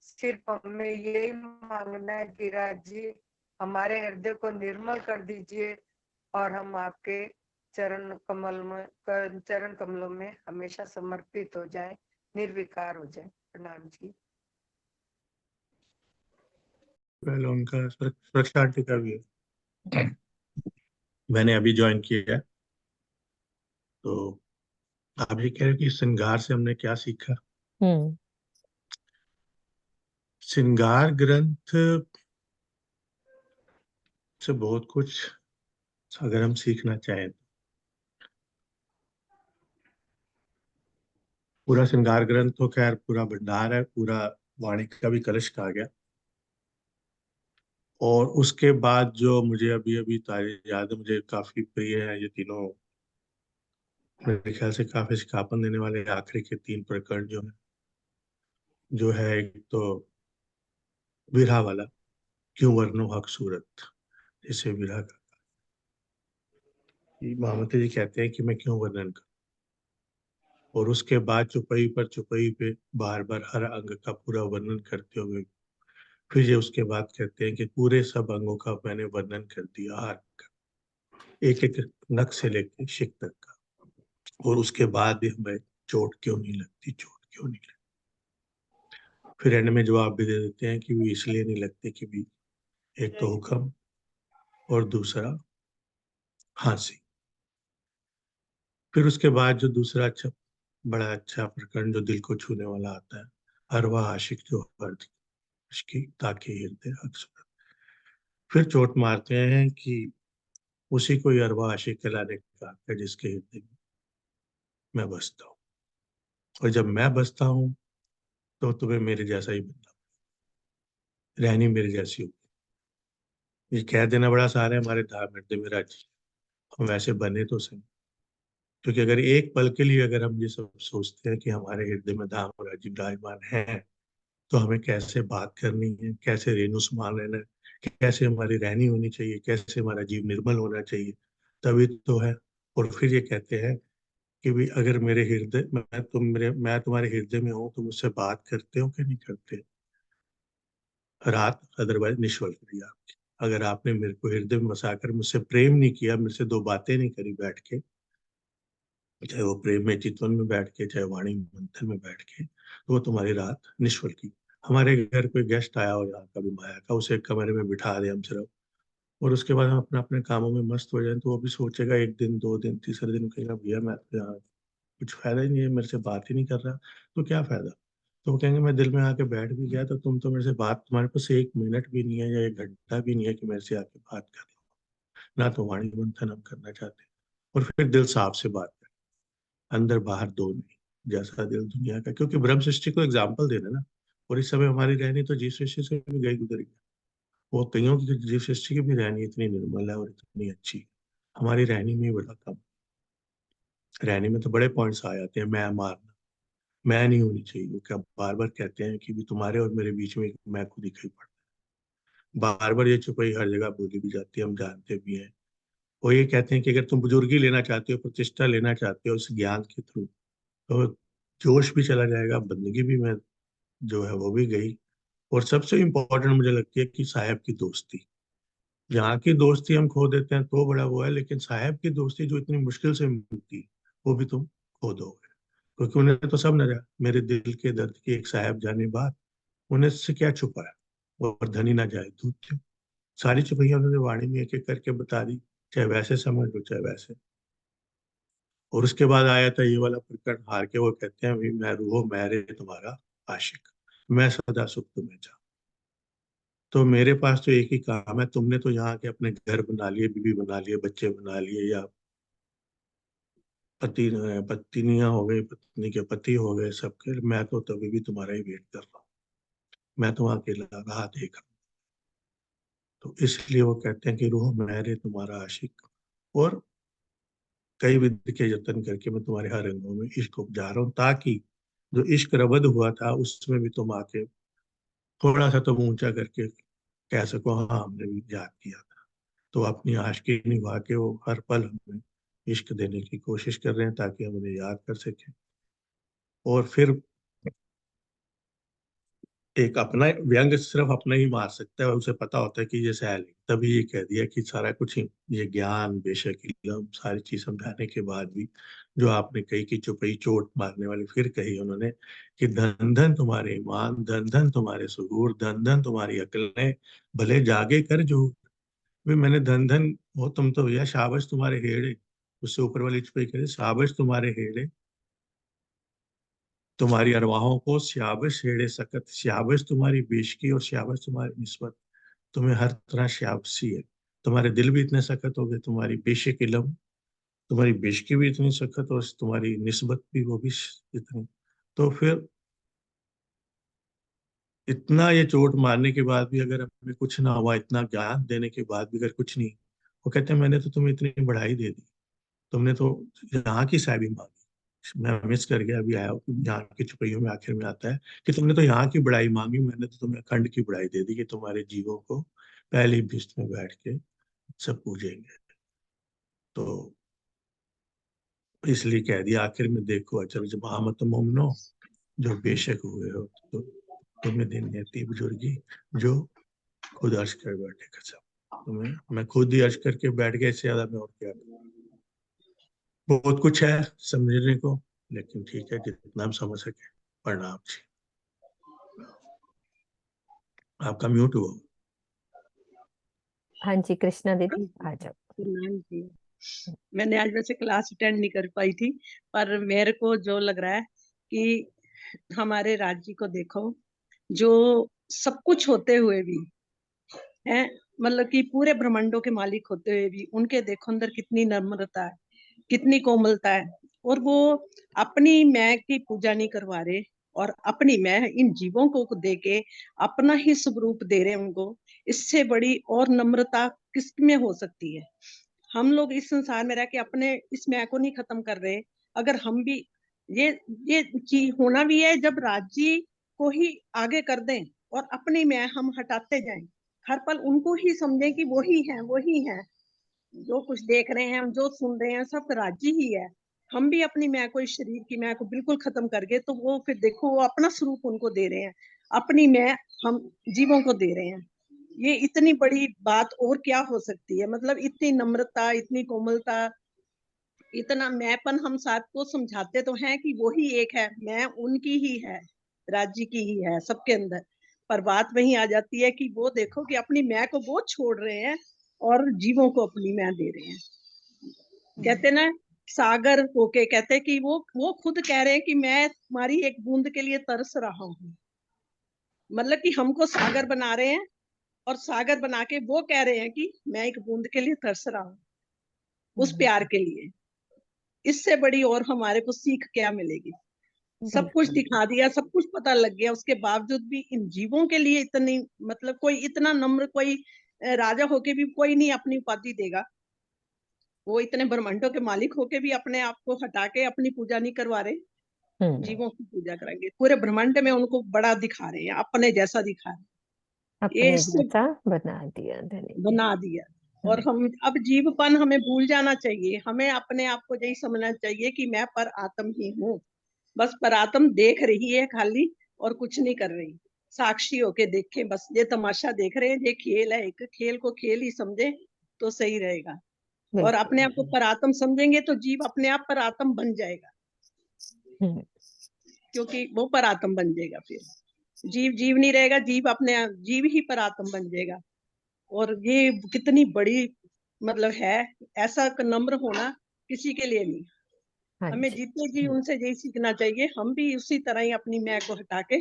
सिर्फ हमें यही मांगना है कि राज्य हमारे हृदय को निर्मल कर दीजिए और हम आपके चरण कमलों में हमेशा समर्पित हो जाए, निर्विकार हो जाए। प्रणाम जी। पहले उनका सुरक्षा आंटी का भी है। मैंने अभी ज्वाइन किया है, तो आप ये कह रहे हो कि श्रृंगार से हमने क्या सीखा। श्रृंगार ग्रंथ से बहुत कुछ अगर हम सीखना चाहें, पूरा श्रृंगार ग्रंथ तो खैर पूरा भंडार है, पूरा वाणी का भी कलश कहा गया। और उसके बाद जो मुझे अभी अभी याद है, मुझे काफी प्रिय है ये तीनों, मेरे ख्याल से काफी सिखापन देने वाले आखिरी के 3 प्रकरण जो है एक तो विरहा वाला, क्यों वर्णो हक सूरत, जिसे विरह का महामती जी कहते हैं कि मैं क्यों वर्णन करूं। और उसके बाद चुपई पर चुपई पे बार बार हर अंग का पूरा वर्णन करते हुए फिर ये उसके बाद कहते हैं कि पूरे सब अंगों का मैंने वर्णन कर दिया, हर एक एक नख से लेकर शिक तक का। और उसके बाद भी हमें चोट क्यों नहीं लगती, चोट क्यों नहीं लगती। फिर एंड में जवाब भी दे देते हैं कि वो इसलिए नहीं लगती कि भी एक तो हुक्म और दूसरा फांसी। फिर उसके बाद जो दूसरा अच्छा, बड़ा अच्छा प्रकरण जो दिल को छूने वाला आता है, हर वह आशिक जो हर की ताकि हृदय अक्सर। फिर चोट मारते हैं कि उसी को अरवा आशिक कहलाने का हक है जिसके हृदय में मैं बसता हूँ, और जब मैं बसता हूँ तो तुम्हें मेरे जैसा ही बनना, रहनी मेरे जैसी होगी। ये कह देना बड़ा सारा है, हमारे धाम हृदय में राज्य, हम वैसे बने तो सही। क्योंकि अगर एक पल के लिए अगर हम ये सब सोचते हैं कि हमारे हृदय में धाम और राज्य विराजमान है, तो हमें कैसे बात करनी है, कैसे रेणु समान रहना है, कैसे हमारी रहनी होनी चाहिए, कैसे हमारा जीव निर्मल होना चाहिए, तभी तो है। और फिर ये कहते हैं कि भी अगर मेरे हृदय मैं तुम्हारे हृदय में हूं तो मुझसे बात करते हो कि नहीं करते, रात अदरवाइज निश्वल करिए आपकी। अगर आपने मेरे को हृदय में बसाकर मुझसे प्रेम नहीं किया, मुझसे 2 बातें नहीं करी बैठ के, चाहे वो प्रेम में चितवन में बैठ के, चाहे वाणी मंथन में बैठ के, तो वो तुम्हारी रात निश्वल की। हमारे घर कोई गेस्ट आया हो यहाँ का भी माया का, उसे एक कमरे में बिठा दे हम सिर्फ, और उसके बाद हम अपने अपने कामों में मस्त हो जाए, तो वो भी सोचेगा 1 दिन 2 दिन तीसरे दिन कहेगा भैया मैं तो यहाँ कुछ फायदा ही नहीं है, मेरे से बात ही नहीं कर रहा, तो क्या फायदा। तो वो कहेंगे मैं दिल में आके बैठ भी गया तो तुम तो मेरे से बात, तुम्हारे पास 1 मिनट भी नहीं है या 1 घंटा भी नहीं है कि मेरे से आके बात कर लो ना। तो वाणी मंथन हम करना चाहते हैं, और फिर दिल साफ से बात करें, अंदर बाहर दो नहीं, जैसा दिल दुनिया का। क्योंकि ब्रह्म सृष्टि को एग्जाम्पल देना ना, और इस समय हमारी रहनी तो जीव सृष्टि से भी गई गुजर गई। वो कईयों की जीव सृष्टि की भी रहनी इतनी निर्मल है और इतनी अच्छी है, हमारी रहनी में बड़ा कम। रहनी में तो बड़े पॉइंट्स आ जाते हैं, मैं मारना, मैं नहीं होनी चाहिए। वो क्या बार बार कहते हैं कि भी तुम्हारे और मेरे बीच में मैं खुद दिखाई पड़ता है। बार बार ये चुपाई हर जगह बोली भी जाती है, हम जानते भी हैं। वो ये कहते हैं कि अगर तुम बुजुर्गी लेना चाहते हो, प्रतिष्ठा लेना चाहते हो इस ज्ञान के थ्रू, तो जोश भी चला जाएगा, बंदगी भी मैं जो है वो भी गई। और सबसे इम्पोर्टेंट मुझे लगती है कि साहब की दोस्ती, यहाँ की दोस्ती हम खो देते हैं तो बड़ा वो है, लेकिन साहब की दोस्ती जो इतनी मुश्किल से मिलती है वो भी तुम खो दोगे। क्योंकि उन्हें तो सब नजर, मेरे दिल के दर्द की एक साहब जाने बात, उन्हें से क्या छुपा है, और धनी ना जाए दूध क्यों। सारी चुपैया उन्होंने वाणी में एक एक करके बता दी, चाहे वैसे समझ लो चाहे वैसे। और उसके बाद आया था ये वाला प्रकरण, हार के वो कहते हैं, "भी मैं रूहो मैरे तुम्हारा आशिक, मैं सदा सुख तुम्हें चाहूं।" तो मेरे पास तो एक ही काम है, तुमने तो यहाँ के अपने घर बना लिए, बीवी बना लिए, बच्चे बना लिए, या पति पत्नियां हो गई, पत्नी के पति हो गए, सबके। मैं तो तभी भी तुम्हारा ही वेट कर रहा हूँ, मैं तो अकेला राह देख रहा हूँ। तो इसलिए वो कहते हैं कि रूह मेरे तुम्हारा आशिक, और कई विधि के यत्न करके मैं तुम्हारे हर अंगों में इश्क उपजा रहा हूँ, ताकि जो इश्क रबद हुआ था उसमें भी तुम आके थोड़ा सा तुम ऊंचा करके कह सको, हाँ हमने भी याद किया था। तो अपनी आशिकी निभा के वो हर पल हमें इश्क देने की कोशिश कर रहे हैं, ताकि हम उन्हें याद कर सकें। और फिर एक अपना व्यंग सिर्फ अपना ही मार सकता है, उसे पता होता है कि ये सैल है। तभी ये कह दिया कि सारा कुछ ही ये ज्ञान बेशक इल्म सारी चीज समझाने के बाद भी, जो आपने कही कि चुपई चोट मारने वाली, फिर कही उन्होंने कि धन धन तुम्हारे ईमान, धन धन तुम्हारे सुहूर, धन धन तुम्हारी अकलें, भले जागे कर जो। भी मैंने धन धन हो तुम तो भैया, शाबाश तुम्हारे हेड़े। उससे ऊपर वाली चुपई कह रही, शाबाश तुम्हारे हेड़े, तुम्हारी अरवाहों को शाबाश हेड़े सकत, शाबाश तुम्हारी बेशकी और शाबाश तुम्हारी निस्बत। तुम्हें हर तरह शाबाशी है, तुम्हारे दिल भी इतने सख्त हो गए, तुम्हारी बेशक इलम, तुम्हारी बेशकी भी इतनी सख्त, और तुम्हारी निस्बत भी वो भी इतनी। तो फिर इतना ये चोट मारने के बाद भी अगर हमें कुछ ना हुआ, इतना ज्ञान देने के बाद भी अगर कुछ नहीं, वो कहते हैं मैंने तो तुम्हें इतनी बढ़ाई दे दी, तुमने तो यहाँ की साइबी मांगी। मैं मिस कर गया, अभी आया हूँ, यहाँ की चुपैयों में आखिर में आता है कि तुमने तो यहाँ की बड़ाई मांगी, मैंने तो तुम्हें अखंड की बड़ाई दे दी कि तुम्हारे जीवों को पहली बिस्त में बैठ के सब पूजेंगे। तो इसलिए कह दिया आखिर में, देखो अचल जब आमत मोमनो, जो बेशक हुए हो, तो तुम्हें दिन देती बुजुर्गी, जो खुद अर्ज कर बैठे कसम। तुम्हें मैं खुद ही अर्ज करके बैठ गया, इससे ज्यादा मैं और क्या करूं। बहुत कुछ है समझने को, लेकिन ठीक है जितना हम समझ सके। प्रणाम जी। आपका म्यूट हुआ। हाँ जी कृष्णा दीदी आ जाओ। प्रणाम जी। मैंने आज वैसे क्लास अटेंड नहीं कर पाई थी, पर मेरे को जो लग रहा है कि हमारे राज्य को देखो, जो सब कुछ होते हुए भी है, मतलब कि पूरे ब्रह्मांडों के मालिक होते हुए भी उनके देखो अंदर कितनी नम्रता है, कितनी कोमलता है। और वो अपनी मैं की पूजा नहीं करवा रहे, और अपनी मैं इन जीवों को दे के अपना ही स्वरूप दे रहे उनको। इससे बड़ी और नम्रता किसमें हो सकती है। हम लोग इस संसार में रह के अपने इस मैं को नहीं खत्म कर रहे। अगर हम भी ये चीज होना भी है, जब राज्य को ही आगे कर दें और अपनी मैं हम हटाते जाएं, हर पल उनको ही समझें कि वही है जो कुछ देख रहे हैं, हम जो सुन रहे हैं सब राज्य ही है। हम भी अपनी मैं को, इस शरीर की मैं को बिल्कुल खत्म कर गए, तो वो फिर देखो वो अपना स्वरूप उनको दे रहे हैं, अपनी मैं हम जीवों को दे रहे हैं। ये इतनी बड़ी बात और क्या हो सकती है। मतलब इतनी नम्रता, इतनी कोमलता, इतना मैंपन हम सबको समझाते तो हैं कि वो ही एक है, मैं उनकी ही है, राज्य की ही है सबके अंदर। पर बात वही आ जाती है कि वो देखो कि अपनी मैं को वो छोड़ रहे हैं और जीवों को अपनी मैं दे रहे हैं। कहते ना सागर होके कहते कि वो खुद कह रहे हैं कि मैं तुम्हारी एक बूंद के लिए तरस रहा हूँ। मतलब कि हमको सागर बना रहे हैं, और सागर बना के वो कह रहे हैं कि मैं एक बूंद के लिए तरस रहा हूँ, उस प्यार के लिए। इससे बड़ी और हमारे को सीख क्या मिलेगी। सब कुछ दिखा दिया, सब कुछ पता लग गया, उसके बावजूद भी इन जीवों के लिए इतनी, मतलब कोई इतना नम्र, कोई राजा होके भी कोई नहीं अपनी उपाधि देगा। वो इतने ब्रह्मांडों के मालिक होके भी अपने आप को हटा के अपनी पूजा नहीं करवा रहे, जीवों की पूजा कराएंगे। पूरे ब्रह्मांड में उनको बड़ा दिखा रहे हैं, अपने जैसा दिखा रहे हैं, ये अपने इससे जैसा बना दिया धनी। बना दिया। और हम अब जीवपन हमें भूल जाना चाहिए, हमें अपने आप को यही समझना चाहिए कि मैं पर आत्म ही हूँ। बस पर आत्म देख रही है खाली, और कुछ नहीं कर रही, साक्षी होके देखे, बस ये तमाशा देख रहे हैं, ये खेल है, एक खेल को खेल ही समझे तो सही रहेगा। और अपने आप को पर आत्म समझेंगे तो जीव अपने आप पर आत्म बन जाएगा, क्योंकि वो पर आत्म बन जाएगा। फिर जीव जीव नहीं रहेगा, जीव अपने आप जीव ही पर आत्म बन जाएगा। और ये कितनी बड़ी मतलब है, ऐसा नम्र होना किसी के लिए नहीं। हमें जितने जी उनसे यही सीखना चाहिए, हम भी उसी तरह ही अपनी मैं को हटा के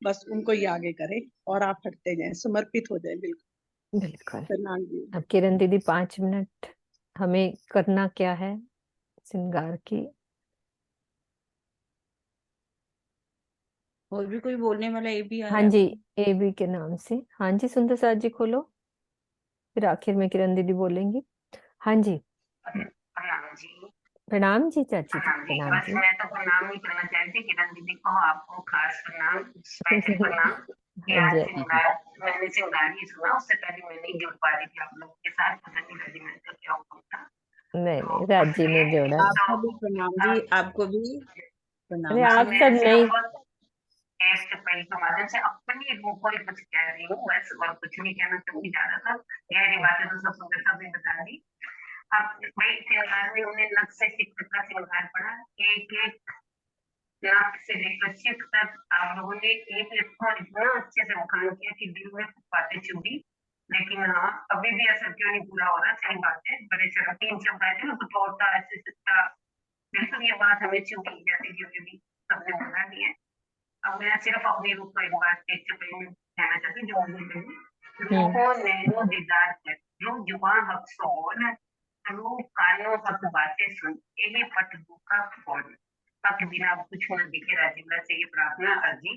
बस उनको ही आगे करें और आप हटते जाएं, समर्पित हो जाएं। बिल्कुल बिल्कुल। प्रणाम जी। अब किरण दीदी 5 मिनट हमें करना क्या है श्रृंगार की? और भी कोई बोलने वाला ये भी हाँ आया? जी, एबी के नाम से। हाँ जी सुंदर साथ जी खोलो, फिर आखिर में किरण दीदी बोलेंगी। हाँ जी प्रणाम जी। प्रणाम जी चाची जी, प्रणाम जी। प्रणाम बस जी। मैं तो प्रणाम नहीं करना चाहती, किरण दीदी को आपको खास प्रणाम, स्पेशल प्रणाम कि हाँ आज जी श्रृंगार, मैंने श्रृंगार ही सुना, उससे पहले मैं नहीं जुड़ पा रही थी आप लोग के साथ, पता नहीं लगी मैं तो क्या हुआ था। नहीं तो नहीं राजी ने इसलिए जोड़ा। आपको भी प्रणाम जी, आपको भी अरे प्रणाम आप जी। मैं सब नहीं। सिर्फ टेस्ट पेन के माध्यम से अपनी रूह को ही कुछ कह रही हूँ, बस और कुछ नहीं कहना चाहूंगी। ज्यादातर गहरी बातें तो सब सुंदर सब ने बता दी। अब भाई श्रृंगार में हमने नख से सिक्क का श्रृंगार पढ़ा, एक एक नाक से लेकर सिर तक आप लोगों ने एक एक को इतना अच्छे से बखान किया कि दिल में बातें चुभी। लेकिन हाँ, अभी भी असर क्यों नहीं पूरा हो रहा, सही बात है। बड़े चलो 3 शब्द आए थे ना, कुछ होता ऐसे सकता, बिल्कुल ये बात हमें चुभी, जैसे कि अभी भी सबने बोला नहीं है। अब मैं सिर्फ अपनी रूप को एक बात एक चुपड़ी में कहना चाहती हूँ, जो मुझे लगी। रूहों नैनो दीदार है, रूह जुबान हक सोन, रूह कानों हक बातें सुन, यही पट का फोन। पक बिना कुछ न दिखे, राजिंदा से ये प्रार्थना अर्जी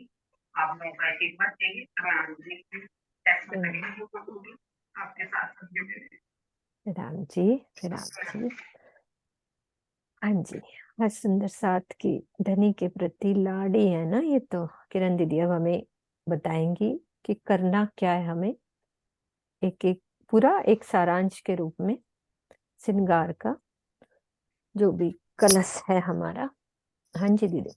आप लोगों का आशीर्वाद चाहिए। प्रणाम जी। आपके साथ सब जुड़े राम जी राम जी। हाँ जी, आज सुंदर साथ की धनी के प्रति लाड़ी है ना ये तो। किरण दीदी अब हमें बताएंगी कि करना क्या है हमें, एक एक पूरा एक सारांश के रूप में श्रृंगार का जो भी कलश है हमारा। हाँ जी दीदी।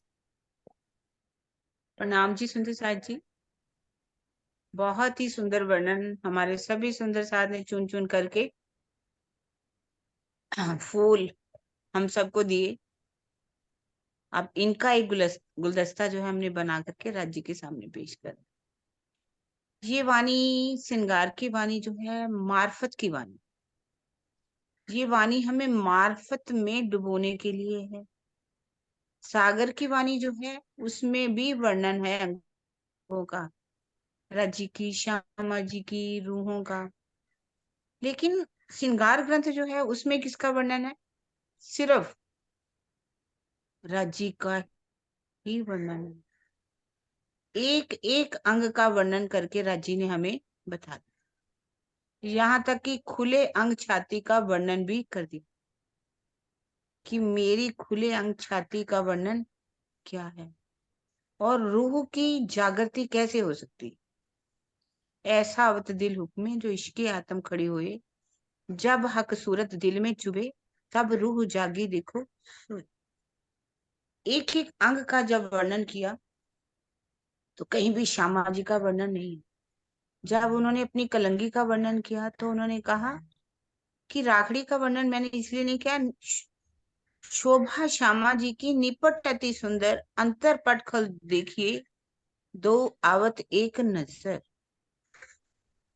प्रणाम जी सुंदर साथ जी, बहुत ही सुंदर वर्णन हमारे सभी सुंदर साथ ने चुन चुन करके फूल हम सबको दिए। अब इनका एक गुलदस्ता जो है हमने बना करके राज्य के सामने पेश कर। ये वाणी श्रृंगार की वाणी जो है मार्फत की वाणी, ये वाणी हमें मार्फत में डुबोने के लिए है। सागर की वाणी जो है उसमें भी वर्णन है अंगों का, राज्य की, श्यामा जी की, रूहों का। लेकिन श्रृंगार ग्रंथ जो है उसमें किसका वर्णन है? सिर्फ राज्य का ही वर्णन है। एक एक अंग का वर्णन करके राज्य ने हमें बता दिया, यहाँ तक कि खुले अंग छाती का वर्णन भी कर दिया कि मेरी खुले अंग छाती का वर्णन क्या है और रूह की जागृति कैसे हो सकती। ऐसा अवत दिल हुक्मे जो इश्के आत्म खड़ी हुए, जब हक सूरत दिल में चुभे, तब रूह जागी देखो। एक एक अंग का जब वर्णन किया तो कहीं भी श्यामा जी का वर्णन नहीं। जब उन्होंने अपनी कलंगी का वर्णन किया तो उन्होंने कहा कि राखड़ी का वर्णन मैंने इसलिए नहीं किया, शोभा श्यामा जी की निपट अति सुंदर, अंतर पट खल देखिए दो आवत एक नजर।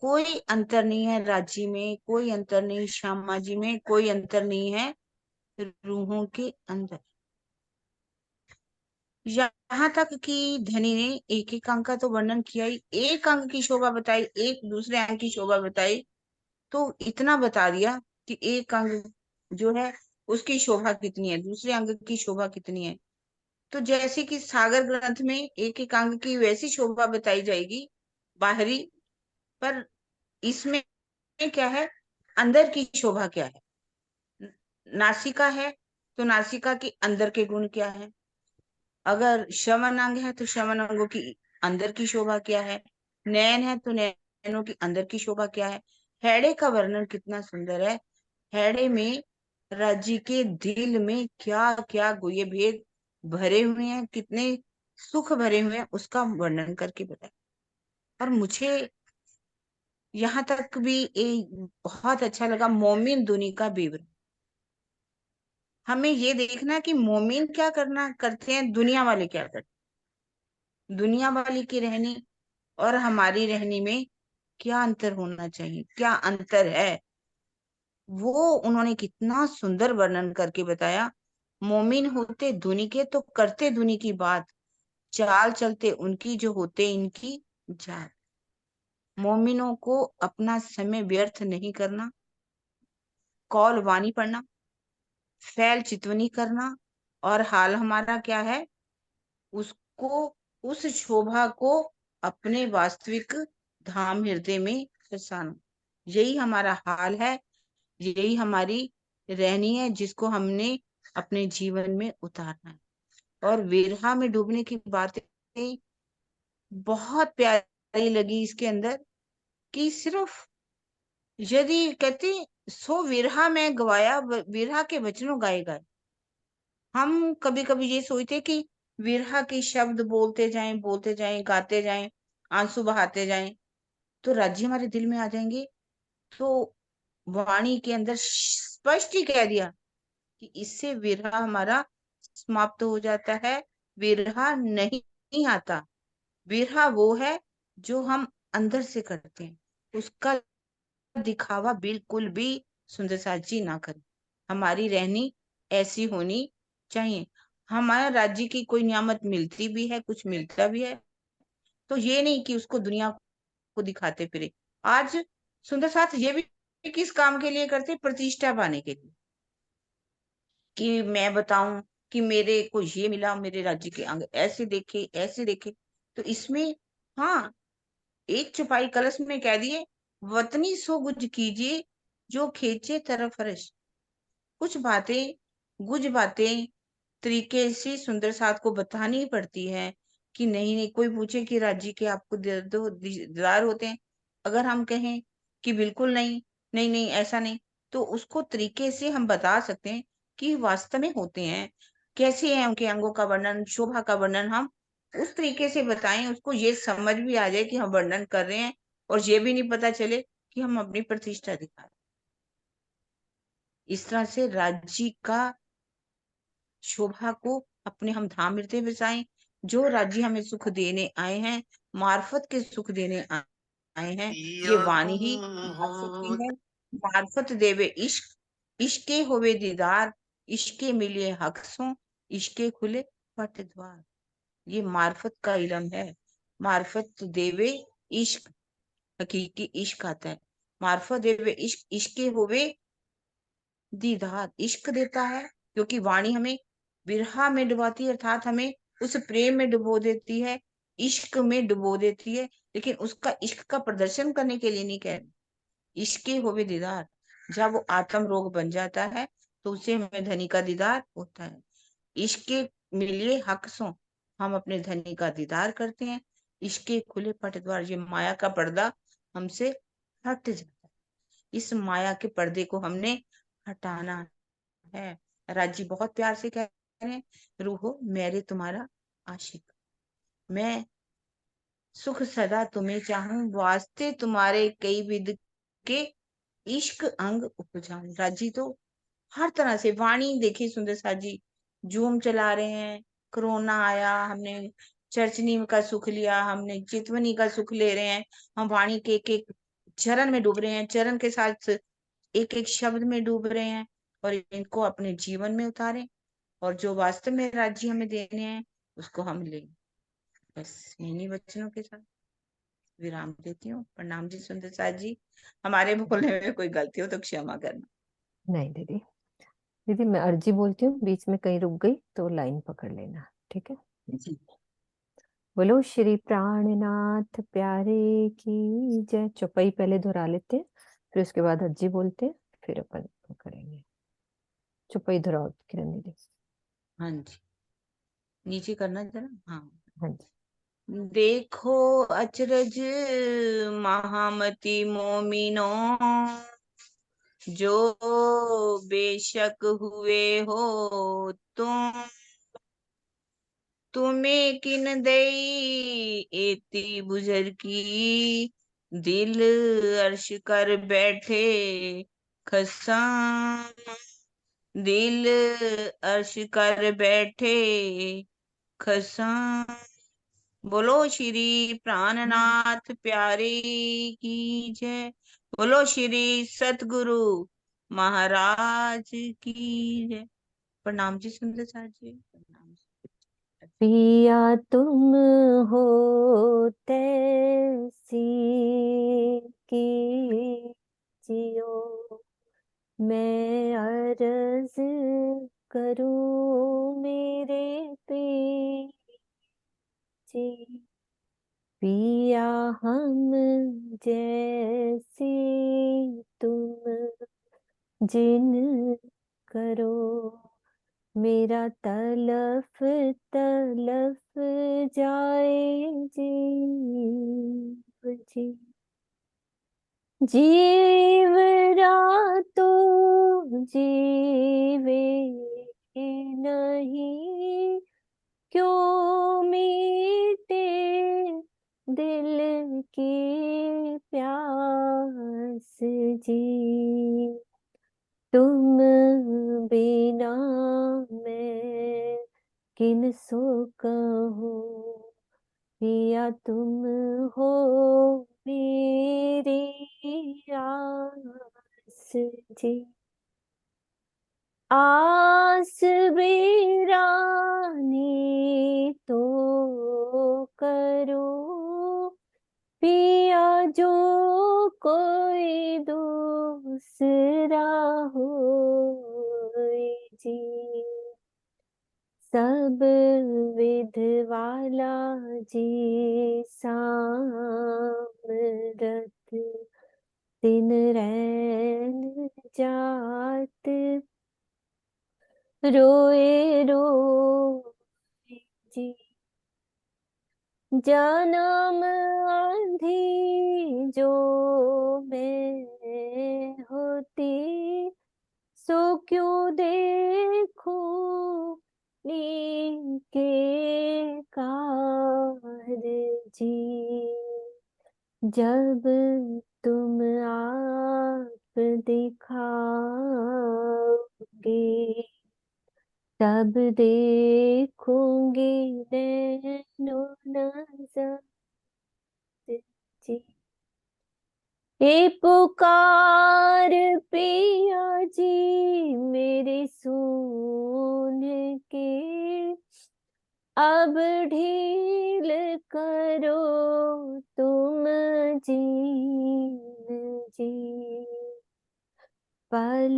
कोई अंतर नहीं है राज्य में, कोई अंतर नहीं श्यामा जी में, कोई अंतर नहीं है रूहों के अंदर। यहाँ तक कि धनी ने एक एक अंग का तो वर्णन किया ही, एक अंग की शोभा बताई, एक दूसरे अंग की शोभा बताई, तो इतना बता दिया कि एक अंग जो है उसकी शोभा कितनी है, दूसरे अंग की शोभा कितनी है। तो जैसे कि सागर ग्रंथ में एक एक अंग की वैसी शोभा बताई जाएगी बाहरी, पर इसमें क्या है, अंदर की शोभा क्या है। नासिका है तो नासिका के अंदर के गुण क्या है, अगर श्रवण अंग है तो श्रवण अंगों की अंदर की शोभा क्या है, नयन है तो नयनों की अंदर की शोभा क्या है। हैड़े का वर्णन कितना सुंदर है, हैड़े में राज्य के दिल में क्या क्या ये भेद भरे हुए हैं, कितने सुख भरे हुए हैं, उसका वर्णन करके बताया। और मुझे यहाँ तक भी बहुत अच्छा लगा, मोमिन दुनी का विवरण। हमें ये देखना कि मोमिन क्या करना करते हैं, दुनिया वाले क्या करते हैं, दुनिया वाले की रहनी और हमारी रहनी में क्या अंतर होना चाहिए, क्या अंतर है, वो उन्होंने कितना सुंदर वर्णन करके बताया। मोमिन होते दुनी के तो करते दुनी की बात, चाल चलते उनकी जो होते इनकी जात। मोमिनों को अपना समय व्यर्थ नहीं करना, कौल वाणी पढ़ना, फैल चितवनी करना, और हाल हमारा क्या है, उसको उस शोभा को अपने वास्तविक धाम हृदय में बसाना। यही हमारा हाल है, यही हमारी रहनी है, जिसको हमने अपने जीवन में उतारना है। और विरहा में डूबने की बातें बहुत प्यारी लगी इसके अंदर, कि सिर्फ यदि कहते सो विरहा में गवाया, विरहा के वचनों गाए गाए। हम कभी कभी ये सोचते कि विरहा के शब्द बोलते जाएं गाते जाएं, आंसू बहाते जाएं, तो राज्य हमारे दिल में आ जाएंगे। तो वाणी के अंदर स्पष्ट ही कह दिया कि इससे विरहा हमारा समाप्त हो जाता है, विरहा नहीं आता। विरहा वो है जो हम अंदर से करते हैं, उसका दिखावा बिल्कुल भी सुंदर साथ जी ना करें। हमारी रहनी ऐसी होनी चाहिए। हमारे राज्य की कोई नियामत मिलती भी है, कुछ मिलता भी है, तो ये नहीं कि उसको दुनिया को दिखाते फिरे। आज सुंदर साथ ये भी किस काम के लिए करते, प्रतिष्ठा पाने के लिए, कि मैं बताऊं कि मेरे को ये मिला, मेरे राज्य के अंग ऐसे देखे। तो इसमें हाँ, एक चौपाई कलश में कह दिए, वतनी सो गुज कीजिए जो खींचे तरफ रश। कुछ बातें, गुज बातें तरीके से सुंदर साथ को बतानी पड़ती है, कि नहीं नहीं, कोई पूछे कि राज्य के आपको दीदार होते हैं, अगर हम कहें कि बिल्कुल नहीं, नहीं नहीं ऐसा नहीं, तो उसको तरीके से हम बता सकते हैं कि वास्तव में होते हैं, कैसे हैं उनके अंगों का वर्णन, शोभा का वर्णन हम उस तरीके से बताएं, उसको ये समझ भी आ जाए कि हम वर्णन कर रहे हैं, और ये भी नहीं पता चले कि हम अपनी प्रतिष्ठा दिखा रहे हैं। इस तरह से राज्य का शोभा को अपने हम धाम हृदय बसाएं। जो राज्य हमें सुख देने आए हैं, मार्फत के सुख देने आए हैं, ये वाणी ही मार्फत की है। मार्फत देवे इश्क, इश्के होवे दीदार, इश्के मिले हक सो, इश्के खुले पट द्वार। ये मार्फत का इलम है। मार्फत देवे इश्क, हकीकी इश्क आता है। मार्फत देवे इश्क, इश्के होवे दीदार, इश्क देता है, क्योंकि वाणी हमें विरहा में डुबाती है, अर्थात हमें उस प्रेम में डुबो देती है, इश्क में डुबो देती है, लेकिन उसका इश्क का प्रदर्शन करने के लिए नहीं कह रही। इश्क होवे दीदार, जब वो आत्म रोग बन जाता है तो उसे हमें धनी का दीदार होता है। इश्क मिलिए हक सो, हम अपने धनी का दीदार करते हैं। इश्क खुले पट द्वार, ये माया का पर्दा हमसे हट जाता है। इस माया के पर्दे को हमने हटाना है। राजी बहुत प्यार से कह रहे हैं, रूहो मेरे तुम्हारा आशिक, मैं सुख सदा तुम्हें चाहूं, वास्ते तुम्हारे कई विध के इश्क अंग उपजाऊं। राजी तो हर तरह से वाणी देखी सुंदर सा जी, जूम चला रहे हैं, कोरोना आया, हमने चर्चनी का सुख लिया, हमने चितवनी का सुख ले रहे हैं, हम वाणी के एक एक चरण में डूब रहे हैं, चरण के साथ एक एक शब्द में डूब रहे हैं, और इनको अपने जीवन में उतारें, और जो वास्तव में राज्य हमें देने हैं उसको हम लें। बस इन्हीं वचनों के साथ विराम देती हूँ। प्रणाम जी सुंदर साथ जी, हमारे बोलने में कोई गलती हो तो क्षमा करना। नहीं दीदी, दीदी मैं अर्जी बोलती हूँ, बीच में कहीं रुक गई तो लाइन पकड़ लेना, ठीक है। जी। बोलो श्री प्राणनाथ प्यारे की जय। चौपाई पहले दोहरा लेते हैं, फिर उसके बाद अर्जी बोलते हैं, फिर अपन करेंगे। चुपई धराओ किरण दीदी। हाँ जी, नीचे करना जरा। हाँ, हाँ जी। देखो अचरज महामती मोमिनो, जो बेशक हुए हो तुम, तुम्हें किन दई एती बुझर की, दिल अर्श कर बैठे खसम, दिल अर्श कर बैठे खसम। बोलो श्री प्राणनाथ प्यारे की जय, बोलो श्री सतगुरु महाराज की जय। प्रणाम जी सुंदर साथ जी, प्रणाम। पिया तुम हो तैसी की जियो, मैं अर्ज करूं मेरे जी। पिया हम जैसी तुम जिन करो, मेरा तलफ तलफ जाए जीव जी। जीव रातो जीवे नहीं, क्यों मीटे दिल की प्यास जी। तुम बिना मैं किन सो कहूँ, पिया तुम हो मेरी आस जी। आस वीरानी तो करो, पिया जो कोई दूसरा हो जी। सब विध वाला जी सामरत, दिन रैन जात रोए रोए जी। जन्म आंधी जो मैं होती, सो क्यों देखो नीके कार जी। जब तुम आप दिखाओगे, तब देखूंगी नैनो नजर जी। ए पुकार पिया जी मेरी सुन के, अब ढील करो तुम जीन जी। पल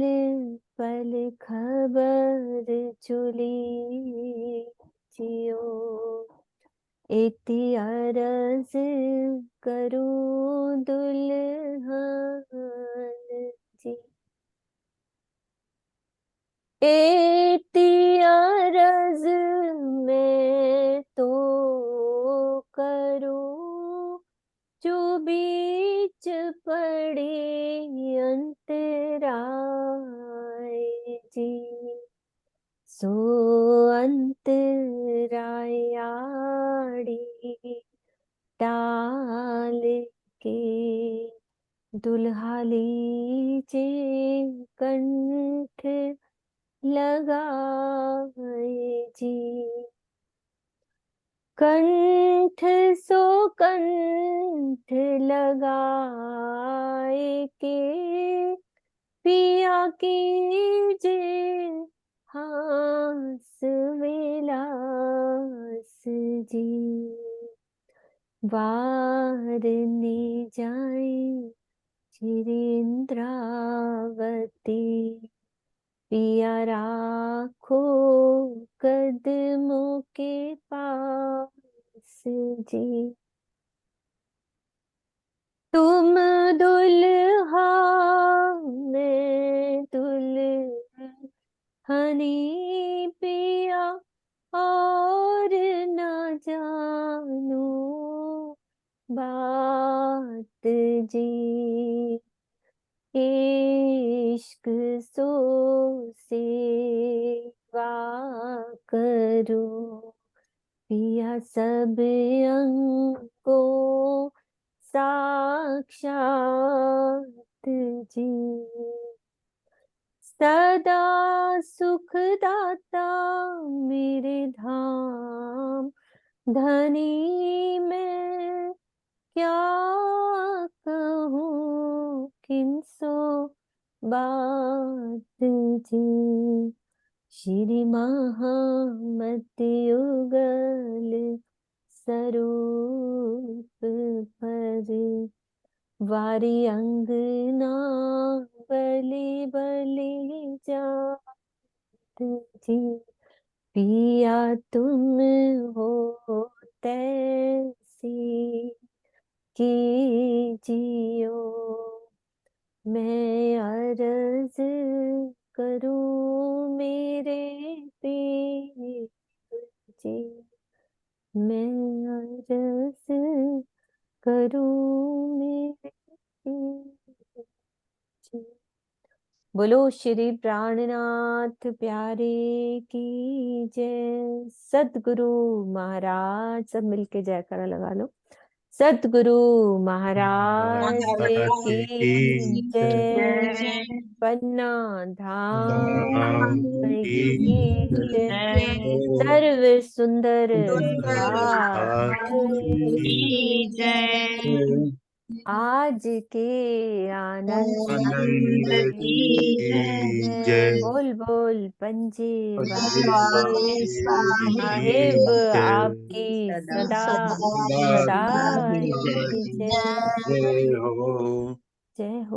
पल खबर चुली जियो, इति अरज करूं दुल्हन जी। इति अरज में तो करूं, जो बीच पड़ी अंतराय जी। सो अंतराय आड़ी टाल के, दुल्हा लीजे कंठ लगाए जी। कंठ सो कंठ लगाए के, पिया कीजे हास विलास जी। वारने जाए चिरिंद्रावती, पिया राखो कदमों के पास जी। तुम दुल्हा मैं दुल्हन, धनी पिया और न जानो बात जी, इश्क सो सेवा करो पिया सब अंगो साक्षात जी, सदा सुखदाता मेरे धाम, धनी मैं क्या कहूँ किनसो बात जी, श्री महामति युगल स्वरूप पर वारी अंगना बलि बलि जात जी, पिया तुम हो तैसी कीजियो, मैं अर्ज करूं मेरे पीर जी, मैं अर्ज करूं मेरे पीर जी। बोलो श्री प्राणनाथ प्यारे की जय। सतगुरु महाराज, सब मिलके जयकारा लगा लो। सतगुरु महाराज की जय। पन्ना धाम की जय। सर्व सुंदर साथ की जय। आज के आनंद की जय। बोल बोल पंजे बाजे साहिब आपकी सदा सदा की जय। जय हो।